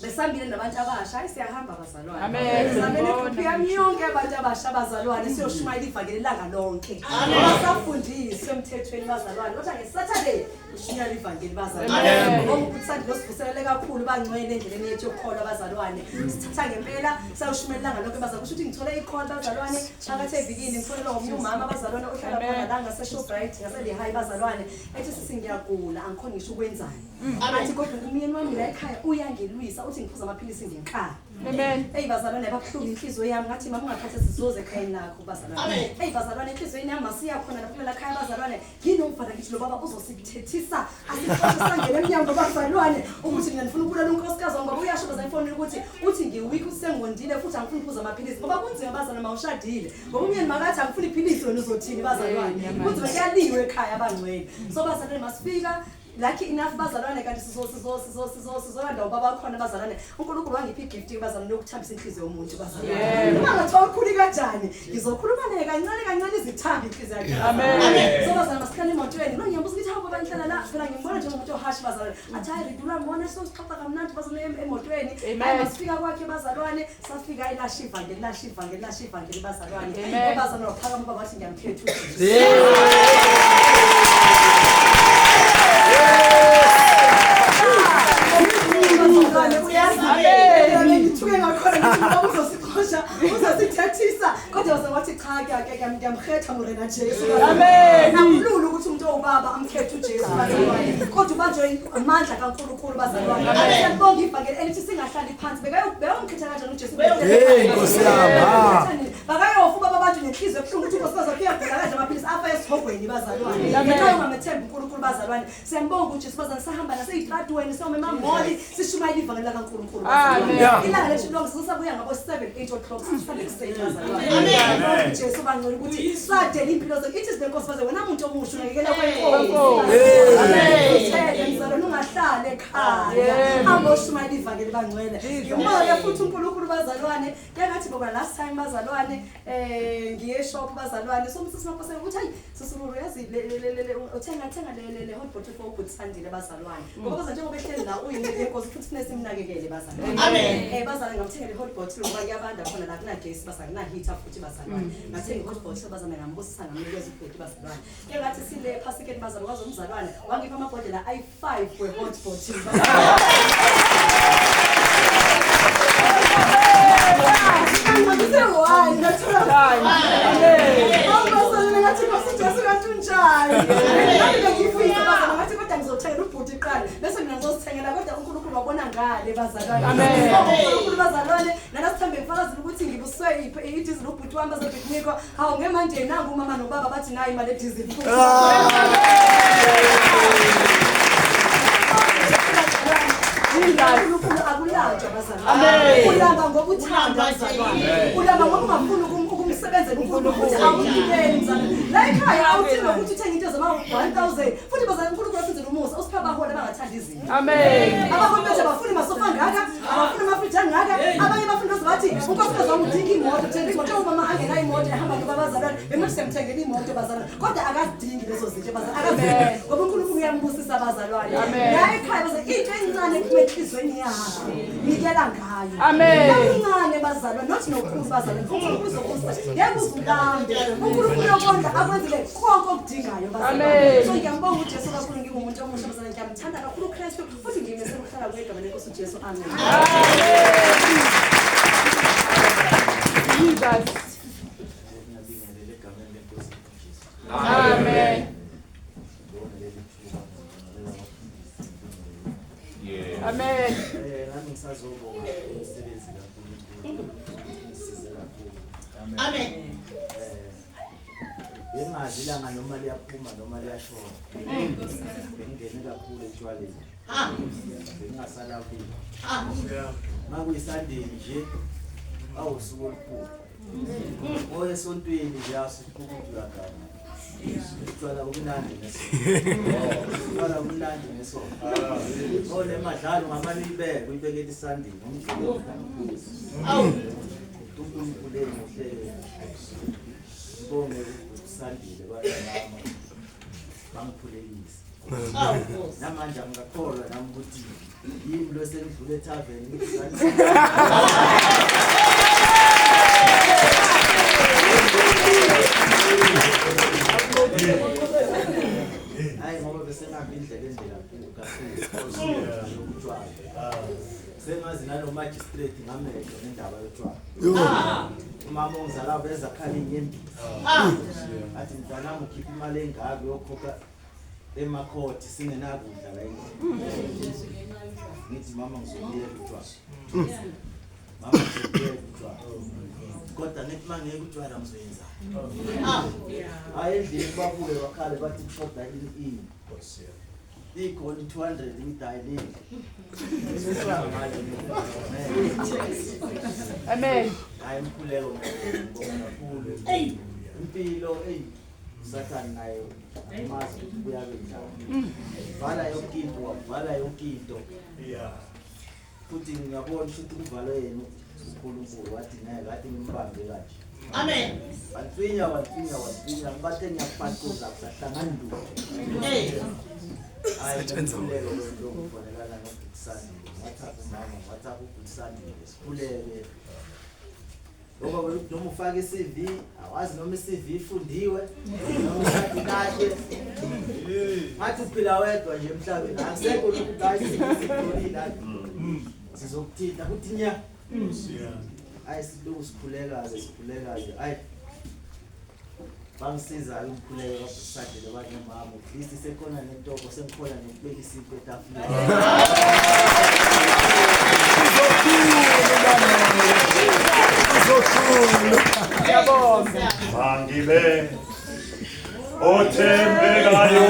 besambile nabantu abasha siyahamba abazalwane Amen. sizamele igruphu yami yonke abantu abasha abazalwane siyoshumayela ivangeli ilanga lonke basafundiswe emthethweni bazalwane kodwa ngeSaturday ushunyala ivangeli bazalwane ngoba ukuthi sandi losivuselele kakhulu bangcwele endleleni yethu yokukholwa abazalwane sithatha ngempela sayoshumayela ilanga lonke bazalwane kusho ukuthi ngithole ikhona abazalwane phakathi evikini ngitholelwa ngomnye umama abazalwane ohlala khona la ngaseShoprite ngaseLehigh bazalwane ethi sisingiyagula angikhona ngisho ukwenzani athi kodwa umyeni wami la ekhaya uyangelwisa uthi ngiphuza amaphilisi ngenkani Amen. Hey bazalwane babuhlungu inhliziyo yami ngathi mama ungaphathe sizoze ekhayeni lakho bazalwane hey bazalwane inhliziyo yami masiya khona lapha ekhaya bazalwane nginomfana ngithi lo baba uzosithethisa asifosisangele emnyango bazalwane ukuthi mina ngifuna ukubulala unkosikazi wangu ngoba uyasho bazayifona ukuthi uthi ngiweak usengondile futhi angifuni ukuphuza amaphilisi ngoba kunzima bazalwane mawushadile ngoba umyeni makathi angifuni iphilisi wena uzothini bazalwane kunzima kuyaliwe ekhaya abangcwele so bazalwane masifika Lucky enough bazalwane kanti sizolanda ubaba khona bazalwane uNkulunkulu wangipha igift bazalwane yokuthambisa inhliziyo yomuntu bazalwane uma ngathiwa ukhuli kanjani ngizokhuluma naye kancane izithambi inhliziyo yakhe amen so bazalwane masikhale emotweni lo ngiyambuza ukuthi hamba banhlala la phela ngimbona njengomuntu ohashi bazalwane athi hayi ridula ngibona sixoxa kamnandi bazalwane emotweni hayi masifika kwakhe bazalwane safika elashiva ngeli bazalwane bazalwane waphakama baba bathi ngiyamkhetha uzosithethisa kodwa wathi cha ngiyamkhetha ngorena Jesu amen akulula ukuthi umuntu owubaba amkhethe uJesu bazalwane kodwa ubanjwe amandla kaNkulunkulu bazalwane siyabonga ivangeli elithi singahlali phansi bekayomkhetha kanjani uJesu hey Nkosi yami bakayofuba abantu nenhliziyo ebuhlungu ukuthi unkosikazi uyagula kanje amaphilisi afa esihogweni bazalwane ngenxa yomamethemba uNkulunkulu bazalwane siyambonga uJesu bazalwane sahamba naseyitradweni siyoma emangoli sishumayela ivangeli lakaNkulunkulu bazalwane ilanga lethu lonke sisabuya ngabo 7-8 o'clock sisabe kuseni bazalwane amen Jesu bangcwele ukuthi sadele impilo zethu ithi silenkosi bazalwane wena umuntu omusha unakekela kwenkosi amen mzalwane ungahlale ekhaya hamba ushumayela ivangeli bangcwele ngimoya futhi uNkulunkulu bazalwane ngengathi ngoba last time bazalwane ngiye shop bazalwane so msisi mapose ukuthi hayi sisulu yazi uthenga le hot pot for good sandile bazalwane ngoba baza njengoba ehleli la uyinkosi futhi funeka simnakekele bazalwane amen bazalwane ngamthengele hot pot ngoba kuyabanda khona la kuna gas bazakuna heater futhi bazalwane ngathenga hot pot bazalwane ngambusisa ngamnikeza ibhodi bazalwane ngengathi sile phasket bazalwane wazomzalwane wangipha amabhodlela ayi5 we hot pot bese mina ngizosithengela kodwa uNkulunkulu wabona ngale bazalwane amen uNkulunkulu bazalwane nanasithambe ngifakazile ukuthi ngibuswe idizili ubhuti wami bazobheknikwa hawu ngemanje nangu umama nobaba bathi nayi imali edizili futhi uNkulunkulu akulanjwa bazalwane ulamba ngokuthanda bazalwane ulamba ngoba ungafuni ukumsebenzela uNkulunkulu ukuthi awunikele mzalwane la ekhaya awuthini ukuthi uthenge into zama 1000 futhi bazalwane uNkulunkulu wasenzela umusa usipha abaholi abangathanda izinto amen abaholi bethu abafuni masofa ngaka abafuni amafriji angaka abanye bafuna bathi unkosikazi wami udinga imoto thina imoto umama angena imoto ehamba kubazalwane bemthi semthengela imoto bazalwane kodwa akazidingi lezo zinto bazalwane akazi ngoba uNkulunkulu uyambusisa bazalwane la ekhaya bazalwane into encane enhlizweni yakho nikela ngayo amen kancane bazalwane not nokhulu bazalwane uNkulunkulu uzokusiza ngeke uzulambe uNkulunkulu yokondla akwenzele konke okudingayo bazalwane so ngiyambonga uJesu kakhulu ngingumuntu omusha bazalwane ngiyamthanda kakhulu uKristu futhi ngiyimesela ukuhlala kwegama lenkosi uJesu amen Amen. Amen. Nami ngisazobonga umsebenzi kaNkulunkulu. Ngisize kakhulu. Amen. Bengazi ilanga noma liyaphuma noma liyashona. Bengene kakhulu etshwaleni. Bengasala kuyo. MakuyiSunday nje awusuku olukhulu. Oye esontweni nje asikukuthi uyagana. Utshwala ubunandi utshwala ubunandi nesonto ole madlalo ngamani ibeke uyibekela iSunday ngomgcino uNkulunkulu emuhle sibonge uSandile bamama bangiphulekise namanje angakholwa nami ukuthi yimi lo senidlule ethaveni hayi ngoba bese ngabe indlela kakhulu sengazi nalo magistrate ngamehlo nendaba yotshwala umama ongizala beza khali inyembi athi mntwana ukhipha imali engaka yokhokha emakhoti singenakudla la ngithi mama ngizobuyela utshwala mama ngizobuyela utshwala kodwa nethi mangeke utshwala ngizoyenza hayi endlini babuye bakhale bathi shoda ini ikhona 200 ngidayile Amen. hayi mkhuleko kakhulu impilo Satan nayo mazi kubuya benjani vala yonke into futhi ngiyabona ukuthi uvalo yena uNkulunkulu wathi naye kade ngimbambe kanje Amen. Wathinya ngibathe ngiyaphathula kusahlangana lutho hayi mkhuleko lo kufanelana nokukusana wathatha umama wathatha ukukusana sikhuleke ngoba noma ufake iCV awazi noma iCV ifundiwe noma usathi kahle ngathi uphila wedwa nje emhlabeni akusekho ukuthi hayi sikhulile sizokuthinta ukuthi nya hayi siloku sikhuleka-ke hayi bangisiza ukukhuleka kwaBusade labanye mama Kristu sekhona nentoko sengikhona nokubeka isipho etafuleni Mangibe othembekayo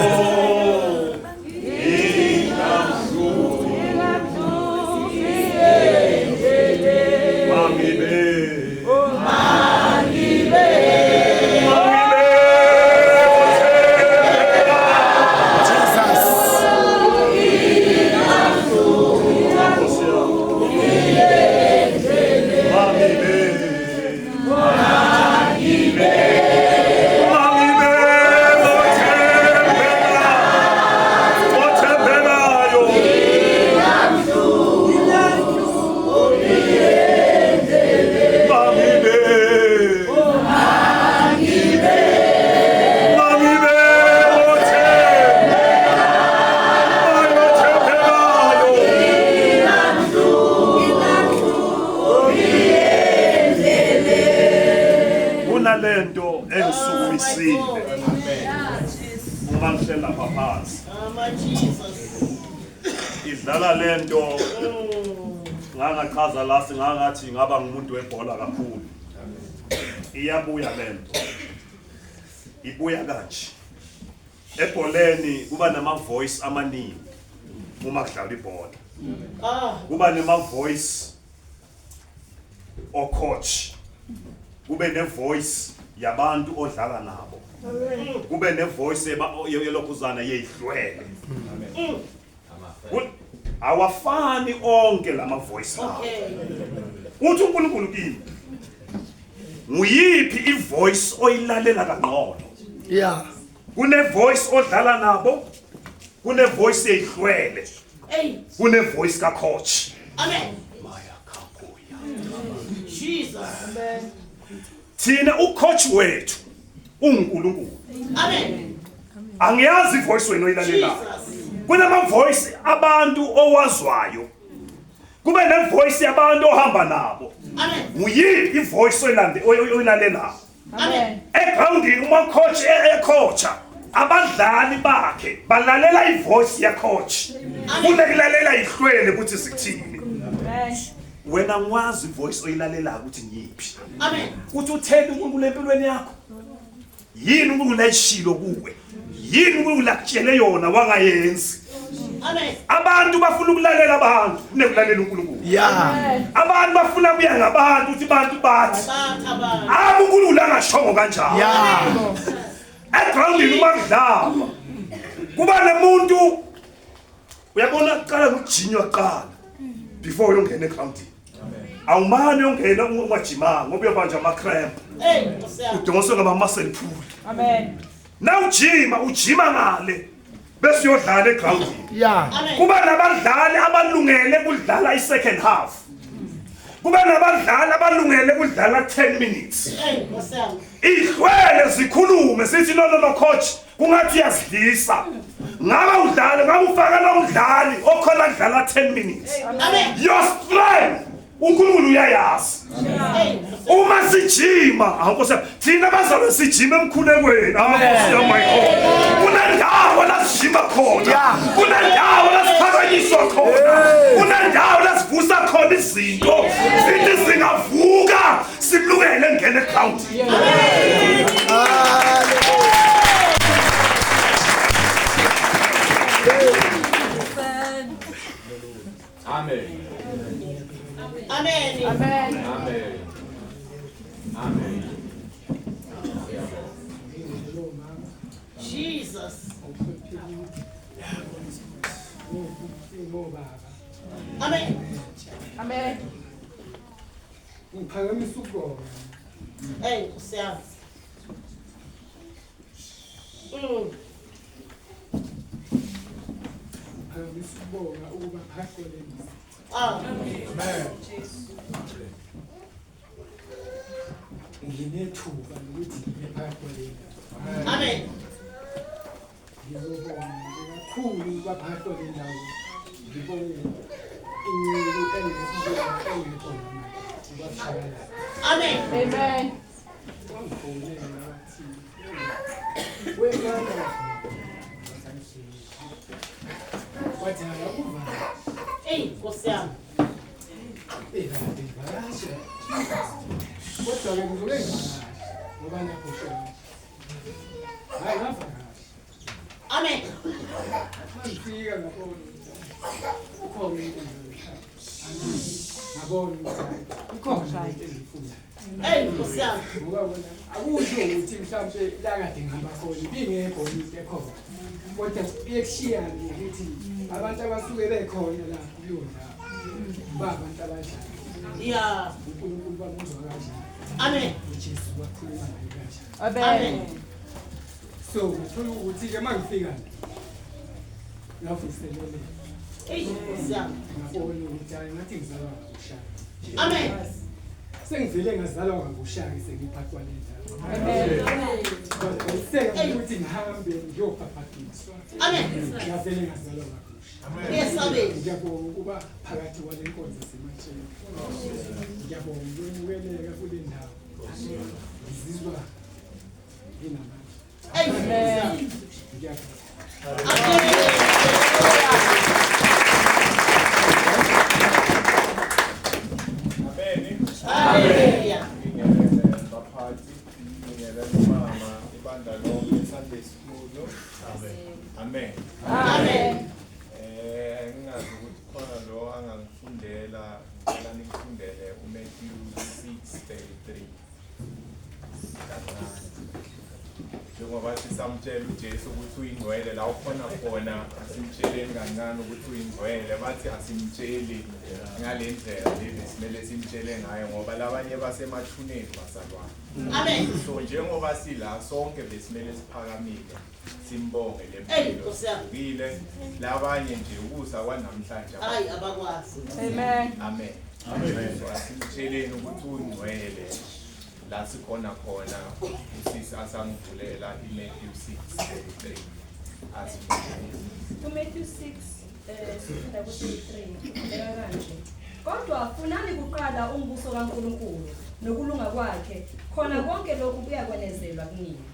lento engisukumisile uma ngihlela phansi idlala lento ngangachaza la singangathi ngaba ngumuntu webhola kakhulu iyabuya lento ibuya kanje ebholeni kuba nama voice amaningi uma kudlala ibhola kuba nema voice o coach kube ne voice yabantu odlala nabo kube ne voice yelokhuzana yehlwele awafani onke lama voice lawo uthi uNkulunkulu kimi nguyiphi ivoice oyilalela kangqono kune voice odlala nabo kune voice yehlwele kune voice ka coach Amen. maya kakuya Jesus. Amen. thina ucoach wethu uNkulunkulu Amen. angiyazi voice wena oyilalelayo kunama voice abantu owazwayo kube ne voice yabantu ohamba nabo Amen. uyiphi ivoice oyilalelayo Amen. egroundini uma coach ecoacha abadlali bakhe balalela ivoice ya coach kunekulalela ihlwele ukuthi sikuthini wena ngwazi ivoice oyilalelayo ukuthi ngiyiphi Amen. uthi uthele uNkulunkulu empilweni yakho yini uNkulunkulu ayishilo kuwe yini uNkulunkulu akutshele yona wangayenzi Amen. abantu bafuna ukulalela abantu kunekulalela uNkulunkulu abantu bafuna kuya ngabantu uthi abantu bathi uNkulunkulu angashongo kanjalo egroundini uma kudlala kuba nemuntu uyabona kuqala ngokujinywa kuqala before uyongena egroundini awumani uyongena ungajimanga ngoba uyobanja ama cramp udongoswe ngama muscle pull ujima ngale besiyodlala egroundini. Yeah. Kuba nabadlali abalungele ukudlala i-second half. Kuba nabadlali abalungele ukudlala 10 minutes. Ihlwele zikhulume sithi no coach kungathi yasidlisa. Ngaba udlala ngabe ufaka lo mdlali okhona kudlala 10 minutes. Your strength uNkulunkulu uyayazi. Uma sijima awukosi thina bazalwane sijima emkhulekweni amakhosi yamayikhona. Kunandawo la sijima khona. Kunandawo la siphakanyiswa khona. Kunandawo la sivusa khona izinto. Sithi singavuka sikulungele ngene ground. Amen. Amen. Amen. Amen. Amen. Jesus. Amen. Amen. Ngiphakamisa ukubonga. Nkosi yami. Ngiphakamisa ukubonga ukuba phakathi kwaleli. Amen. Nginethuba lokuthi ngibe phakathi kwaleli. Amen. Ngizobonga kakhulu ukuba phakathi kwaleli ndawo. Ngibonge inceku engekho Amen. Amen. Nkosi yami. Kodwa-ke ngizoke ngivakashe ngoba nakho shona. Hhayi ngavakasha. Amen. Mangifika ngabona ukhona into engizoyishaya. Ngabona ukuthi ikhona into engiyifunayo. Nkosi yami. Ngoba wena akusho ukuthi mhlawumbe la kade ngihamba khona ibingekho into ekhona. Kodwa iyekushiya-ke ukuthi abantu abasuke bekhona la kuleyo ndawo ba abantu abadlala. Yeah. uNkulunkulu bamuzwa kanjani. Amen. uJesu wakhuluma naye kanjani. Amen. So ngithola ukuthi-ke uma ngifika ngavuselele. Nkosi yami. Ngabona ukuthi hayi ngathi ngizalwa ngakushaya. Amen. Sengivele ngazalwa ngakushaya sengiphakathi kwale ndawo. Amen. Kodwa iseke ukuthi ngihambe ngiyobhabhadiswa. Amen. Ngavele ngazalwa ngakushaya. Yes, amen. Ngiyabonga ukuba phakathi kwale nkonzo sematsheni. Ngiyabonga ukwemukeleka kule ndawo. Ngizizwa nginamandla. Amen. Ngiyabonga. Hallelujah. Baphathi, ngiyabonga mama ibandla lonke Sunday school. Amen. Amen. Ngingazi ukuthi khona lo angangifundela, ngicela ngifundele uMatthew 6:33. Njengoba sisamtshela uJesu ukuthi uyingcwele la ukhona khona asimtsheleni kancane ukuthi uyingcwele bathi asimtsheli ngale ndlela le simele simtshele ngayo ngoba labanye basemathuneni bazalwane. Amen. So njengoba sila sonke besimele siphakamile simbonge lempilo sibile labanye nje ukusa kwanamhlanje hayi abakwazi. Amen. Amen. Amen. So asimtsheleni ukuthi uyingcwele la sikhona khona usisi asangivulela iMatthew 6:33 asifundele. uMatthew 6 sifunda ku-33 kanje. Kodwa funani kuqala umbuso kaNkulunkulu nokulunga kwakhe khona konke lokhu kuyakwenezelwa kunini.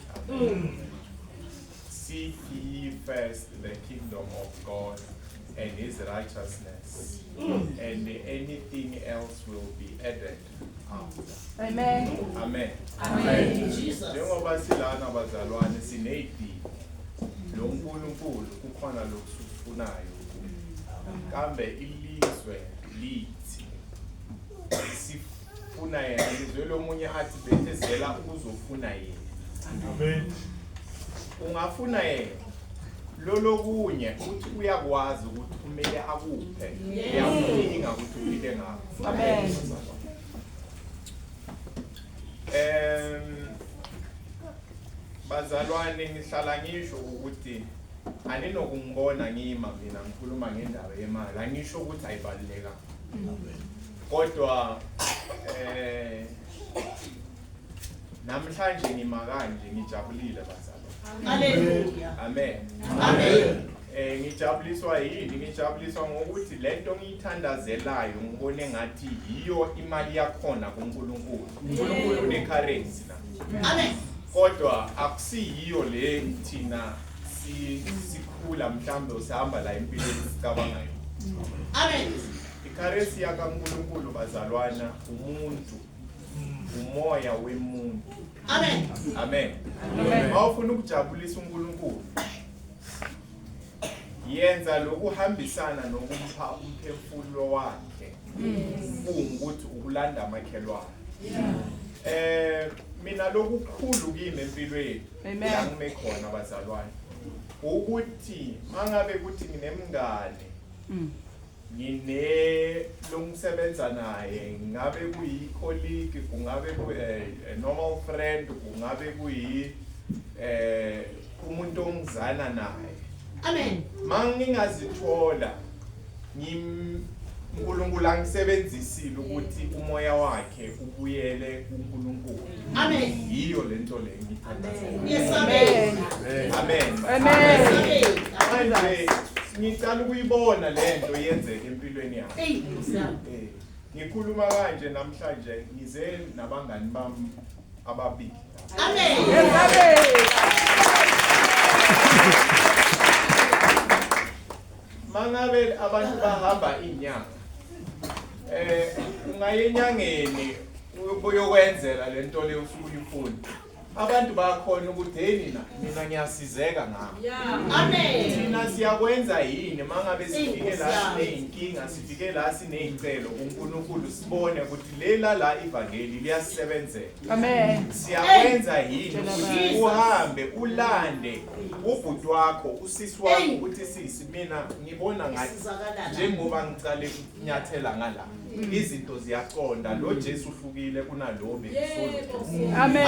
Seek ye first the kingdom of God and his righteousness, and anything else will be added after. Amen. Amen. Amen. Jesus. Njengoba silana bazalwane sineyidingo lo nkulunkulu kukhona lokusifunayo kambe ilizwe lithi sifuna yena ilizwe lomunye athi bethezela ukuzofuna yena. Amen. Ungafuna yena lolokunye uthi uyakwazi ukuthi kumele akuphe uyafuna ukuthi uphile ngakho. Amen. Bazalwane ngihlala ngisho ukuthi aninokungibona ngima mina ngikhuluma ngendaba yemali angisho ukuthi ayibaluleka kodwa namhlanje ngima kanje ngijabulile bazalwane. Hallelujah. Amen. Amen. Ngijabuliswa yini? Ngijabuliswa ngokuthi lento ngiyithandazelayo ngibone ngathi yiyo imali yakhona kuNkulunkulu. uNkulunkulu uneCurrency la. Amen. Kodwa akusiyiyo le thina sikhula mhlambe usihamba la empilweni sicabanga ngayo. Amen. iCurrency yakaNkulunkulu bazalwana umuntu, umoya wemuntu. Amen. Amen. Mawufuna ukujabulisa uNkulunkulu yenza lokuhambisana nokumpha umphefumulo wakhe ukuthi ukulanda amakhelwane. Mina lokukhulu kimi empilweni la ngime khona bazalwane ukuthi mangabe ukuthi nginemngane ngine lomsebenza naye ngabe kuyi colleague kungabe ku normal friend kungabe kuyi umuntu ongizana naye. Amen. Mangingazithola uNkulunkulu angisebenzisile ukuthi umoya wakhe ubuyele kuNkulunkulu. Amen. Yiyo lento le ngithandaza. Yes, amen. Amen. Amen. Manje ngicela ukuyibona lento yenzeke empilweni yami. Ngikhuluma kanje namhlanje ngize nabangani bami ababili. Amen. Mangabe abantu bahamba inyanga ungayenyangeni uyokwenzela lento le usuku uyifunda abantu bakhona ukuthi hey mina ngiyasizeka ngakho. Amen. Thina siyakwenza yini mangabe sifike la sineyinkinga sifike la sineyicelo kuNkulunkulu sibone ukuthi lela la ivangeli liyasebenzela. Amen. Siyakwenza yini ukuthi uhambe ulande ubhuti wakho usisi wakho ukuthi sisi mina ngibona ngathi njengoba ngicale kunyathela ngala izinto ziyaqonda lo Jesu uhlukile kunalo bekusolo. Amen.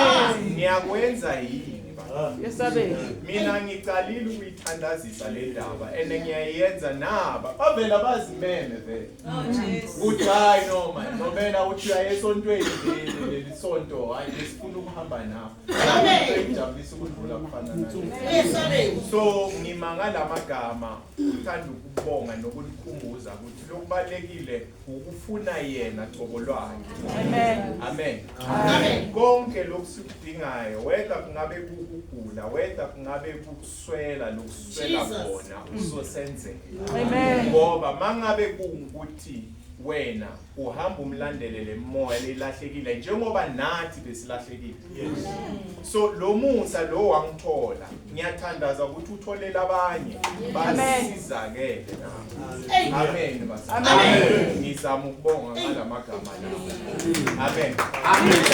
Ngiyakwenza yini Yesabe. mina ngicalile ukuyithandazisa le ndaba ene ngiyayenza naba bavela bazimeme vele ukuthi hayi nomena uthi uyayesontweni lelisonto hayi lesifuna ukuhamba nabo. Amen. Ngijabulisa ukudlula kufana nayo. Yes, amen. So ngimangala amagama uthanda ukubonga nokulikhumbuza ukuthi lokubalekile ukufuna yena qobo lwakhe. Amen. Amen. Amen. Konke lokudingayo whether kungabe ukugula whether kungabe ukuswela lokuswela khona uzosenzela. Amen. Ngoba mangabe kungukuthi wena uhamba umlandele lemoya lelahlekile njengoba nathi besilahlekile. So lo musa lo wangithola ngiyathandaza ukuthi utholela abanye basizakele nabo. Amen basa. Amen. Ngizama ukubonga ngalamagama la. Amen. Amen.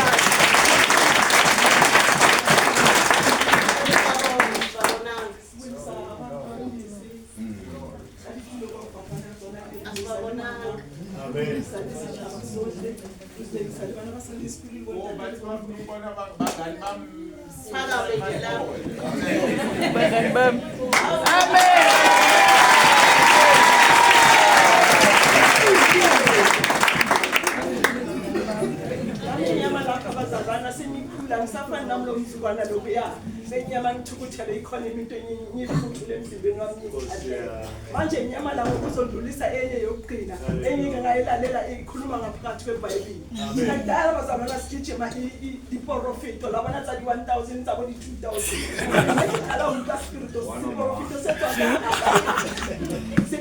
Ngisafana nami lo mzukwana lokuya senyama ngithukuthele ikhona into enyifuthule emzimbeni wami. Manje inyama lawo kuzodlulisa enye yokugcina enye ngayilalela ikhuluma ngaphakathi kweBhayibheli. Ngidala bazalwana sigijima iprofito labana tsadi 1000 tsabo di 2000. Ala umka spirito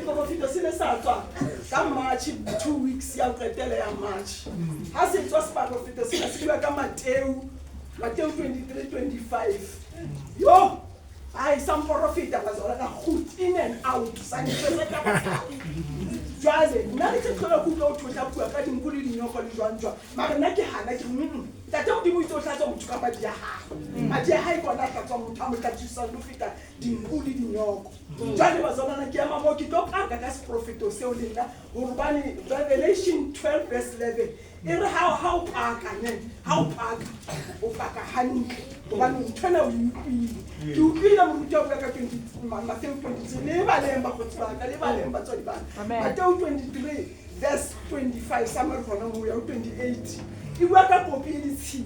profito se sine satswa ka March 2 weeks ya qetela ya March. Ha se tswa spa profito sine siba ka Matthew 23:25. Yo, I some profit abazalwana good in and out sanifeza ka basali. Jwale nna le tshela go tlo thotla bua ka dinkuli dinyoko le jwanjwa mara nna ke hana ke tate mo di mo itotlatsa motho ka madi ya hae madi ya hae kona ka tswa motho a mo tla thusa lo feta dinkuli dinyoko. Jwale bazalwana ke ama mo ke tlo paka ka se profito seo le nna Urbani Revelation 12:11 ere how paka ne how paka o paka hantle ngoba ngithona uyimpilo uphila umuntu obeka 20 Matthew 23 lebalemba khotsibaka lebalemba tsodi bana Matthew 23 verse 25 somewhere from uya 28 ibua ka kopi elitshi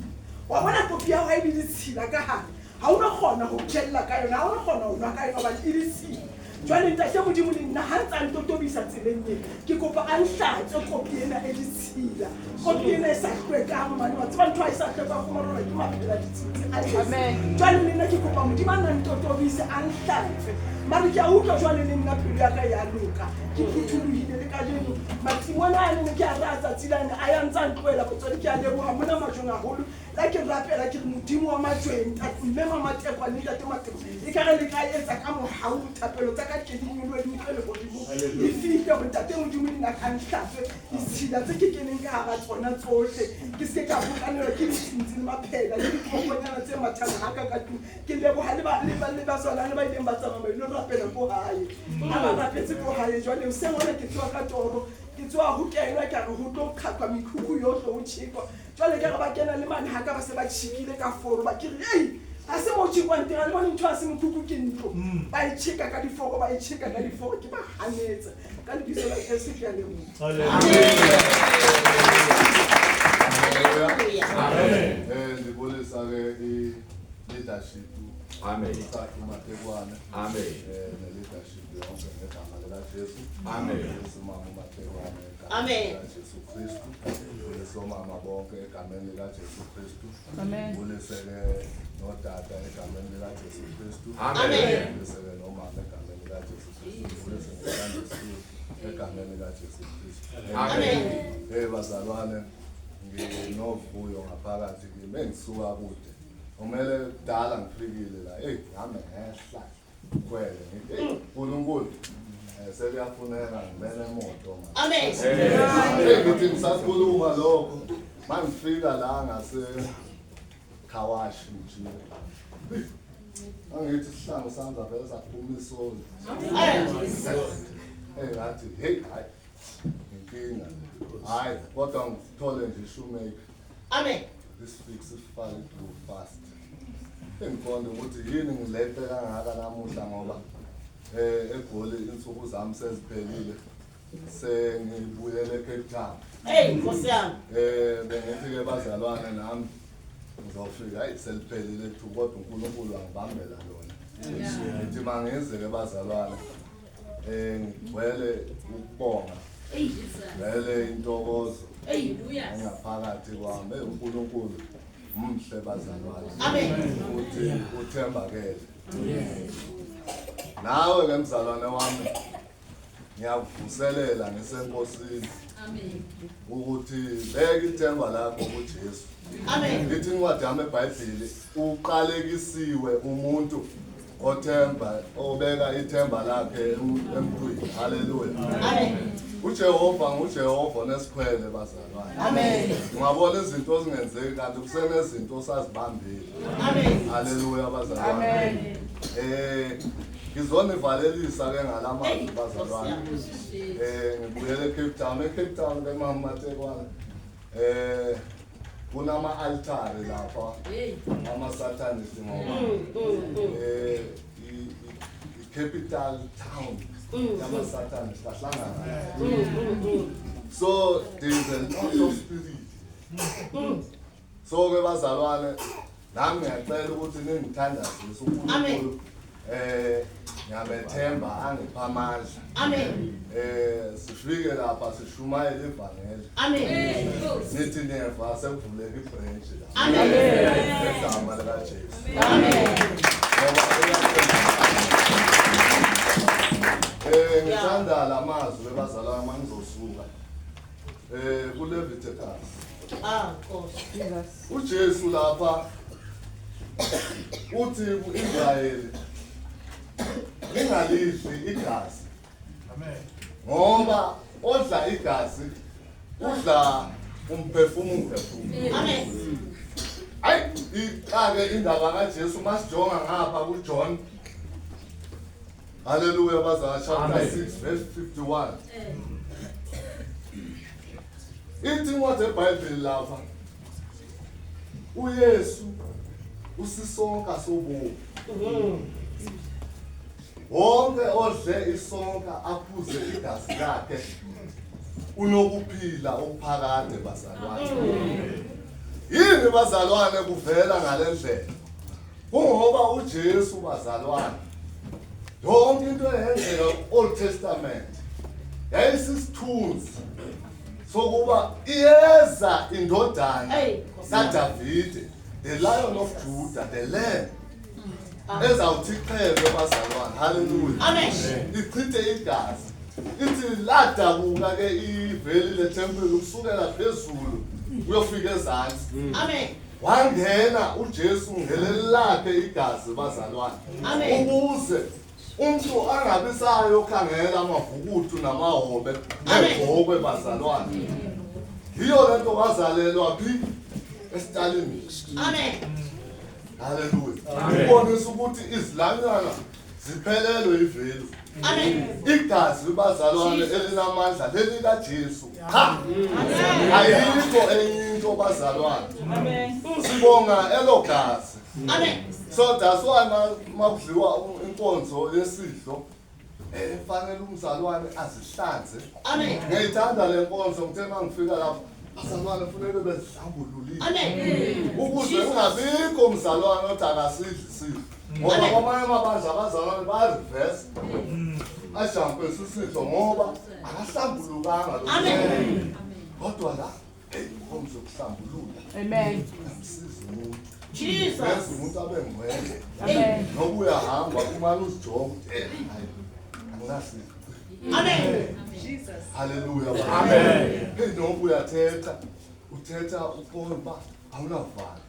wa bona kopi ya ha elitshila ka ha ha una khona ho tshella ka yona ha una khona ho nwa ka yona ba elitshi jwale ntate modimo le nna ha ntsa ntotobisa tseleng e ke kopa a nhlatse kopi ena elitshila kopi ena e sa hlwekang mane wa tseba ntho ha e sa hlweka go marona ke mabela ditshitsi amen jwale le nna ke kopa modimo a nna ntotobise a nhlatse mare ke a utlwa jwale le nna pelo ya ka ya loka ke phuthulohile le kajeno matimona a nene ke a ratsa tsilane a ya ntsa ntloela botswadi ke a leboga mona majong haholo la ke rapela ke re modimo wa majweng mme mamatekwa le ntate mateko e ka re le ka etsa ka mohau thapelo tsa ka ke di nyolwe di utlwele godimo e fihle go ntate modimo di naka nhlatswe ditshila tse ke keneng ka hara tsona tsohle ke se ka bokanelwa ke ditshintsi le maphela le dikgokonyana tse mathang haka ka tlung ke leboga le bazalwane ba ileng ba tsamaya ba ilo rapela ko gae a ba rapetse ko gae jwale se ngwana ke tsewa ka toro ke tsewa go kenwa ka re go tlo kgatwa mekhukhu yotlhe go tšhikwa jwale ke re ba kena le mane haka ba se ba tšhikile ka foro ba ke re ei a se mo tšhikwang teng a le bone ntho a se mekhukhu ke ntlo ba e tšhika ka diforo ba e tšhika ka diforo ke ba ganetsa ka lebiso la Jesu ke a leboga ndibulisa ke i-leadership sakhe umatekwane ne-leadership yonke ngegama likaJesu simama umatekwane egameni likaJesu Kristu somama bonke egameni likaJesu Kristu buliseke nodata egameni likaJesu Kristu buliseke nomama egameni likaJesu Kristu buliseke nothandisiwe egameni likaJesu Kristu bazalwane nginovuyo ngaphakathi kimi engisuka kude umele kudala ngifikile la ngame ngehla kwele ngithi uNkulunkulu sekuyafuneka ngibene emoto ngithi ngisakhuluma lokho mangifika la ngase Khawashi nje angithi isihlangu sami zavele saphuma isoli ngathi hey hayi inkinga hayi kodwa ngithole nje shoemaker this fix ifile too fast engibona ukuthi yini ngilethe kangaka namuhla ngoba eGoli insuku zami seziphelile sengibuyele eCape Town Nkosi yami bengithi ke bazalwane nami ngizofika hayi seliphelile thu kodwa uNkulunkulu angibambela lona ngithi mangenzeke bazalwane ngigcwele ukubonga vele intokozo ngaphakathi kwami uNkulunkulu mhle bazalwane uthi uthembakele nawe ke mzalwane wami ngiyakuvuselela ngisenkosini ukuthi beka ithemba lakho kuJesu ngithi incwadi yami eBhayibheli uqalekisiwe umuntu othemba obeka ithemba lakhe emntwini haleluya uJehova nguJehova nesikhwele bazalwane ungabona izinto zingenzeki kanti kusenezinto sazibambile haleluya bazalwane ngizonivalelisa ke ngalamazwi bazalwane ngibuyele eCape Town ke mama Matekwane kunama altare lapha ama-satanist ngoba i-capital town yama-satanist ahlangana so there is a lot of spirit so ke bazalwane nami ngiyacela ukuthi ningithandazise uNkulunkulu ngiyabethemba angipha amandla sifike lapha sishumayela ivangeli nithi niyeva sekuvuleka ibranch la ngegama likaJesu ngithanda la mazwi ebazalwane mangizosuka kuLeviticus uJesu lapha uthi uIsrayeli lingalidli igazi ngoba odla igazi udla umphefumulo hayi iqake indaba kaJesu masijonga ngapha kuJohn haleluya bazalwane chapter 6 verse 51 ithi incwadi eBhayibheli lapha uYesu usisonka sobomi. Wonke odle isonka aphuze igazi lakhe unokuphila okuphakade bazalwane. Yini bazalwane kuvela ngalendlela? Kungoba uJesu bazalwane yonke into eyenzeka Old Testament yayisisithunzi sokuba iyeza indodana kaDavide, the Lion of Judah, the Lamb ezawuthi iqhelwe bazalwane. Hallelujah. Amen. Ichithe igazi. Ithi ladabuka ke iveli leTemple ukusukela phezulu uyofika ezantsi. Amen. Wangena uJesu ngeleli lakhe igazi bazalwane. Amen. Ukuze umuntu angabisayo khangela amavukuthu namahobe nebhokwe bazalwane. Yiyo lento wazalelwa phi esitalini. Amen. Hallelujah. Ubonisa ukuthi izilanyana ziphelelwe ivelu. Amen. Igazi bazalwane elinamandla leli kaJesu. Ha. Ayikho enye into bazalwane. Amen. Sibonga elogazi. Amen. So that's why makudliwa inkonzo yesidlo efanele umzalwane azihlanze. Amen. Ngiyithanda le nkonzo ngithe mangifika lapho bazalwane kufanele bezihlambululile. Amen. Ukuze ungabikho umzalwane othi akasidli sidlo. Ngoba kwamanye amabandla abazalwane bayazivesa. Ajampe sisidlo ngoba akahlambulukanga lo. Amen. Kodwa la inkonzo yokuhlambulula. Amen. Jesus. Yes, umuntu abe ngcwele. Amen. Noba uyahamba kumane uzijonge. Angasi. Amen. Jesus. Hallelujah. Amen. Hey, noba uyathetha, uthetha uphomba awunavalo.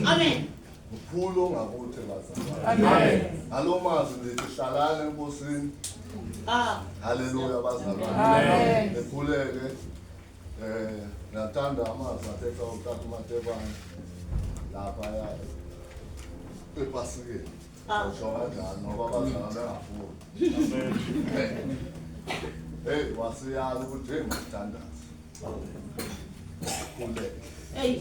Amen. Uphulo ongakuthe bazalwane. Amen. Alomazi ndithi hlalana enkosini. Hallelujah bazalwane. Amen. Ekhuleke nathanda amazwi athetha uTata uMatebane lapha ya epasikeni. Usho kanjani ngoba bazalwane bengafuni. Amen. Hey, wasiyala ukuthi ngithandaza. Khuleke. Hey.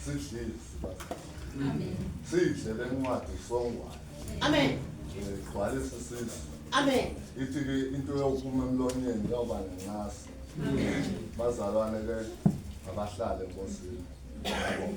Sidlile bazalwane. Amen. Sidle lencwadi songwane. Amen. Gcwalisa sisi. Amen. Ithi ke into yokuphuma emlonyeni yoba nengasi. Bazalwane ke abahlale enkosini. Amen.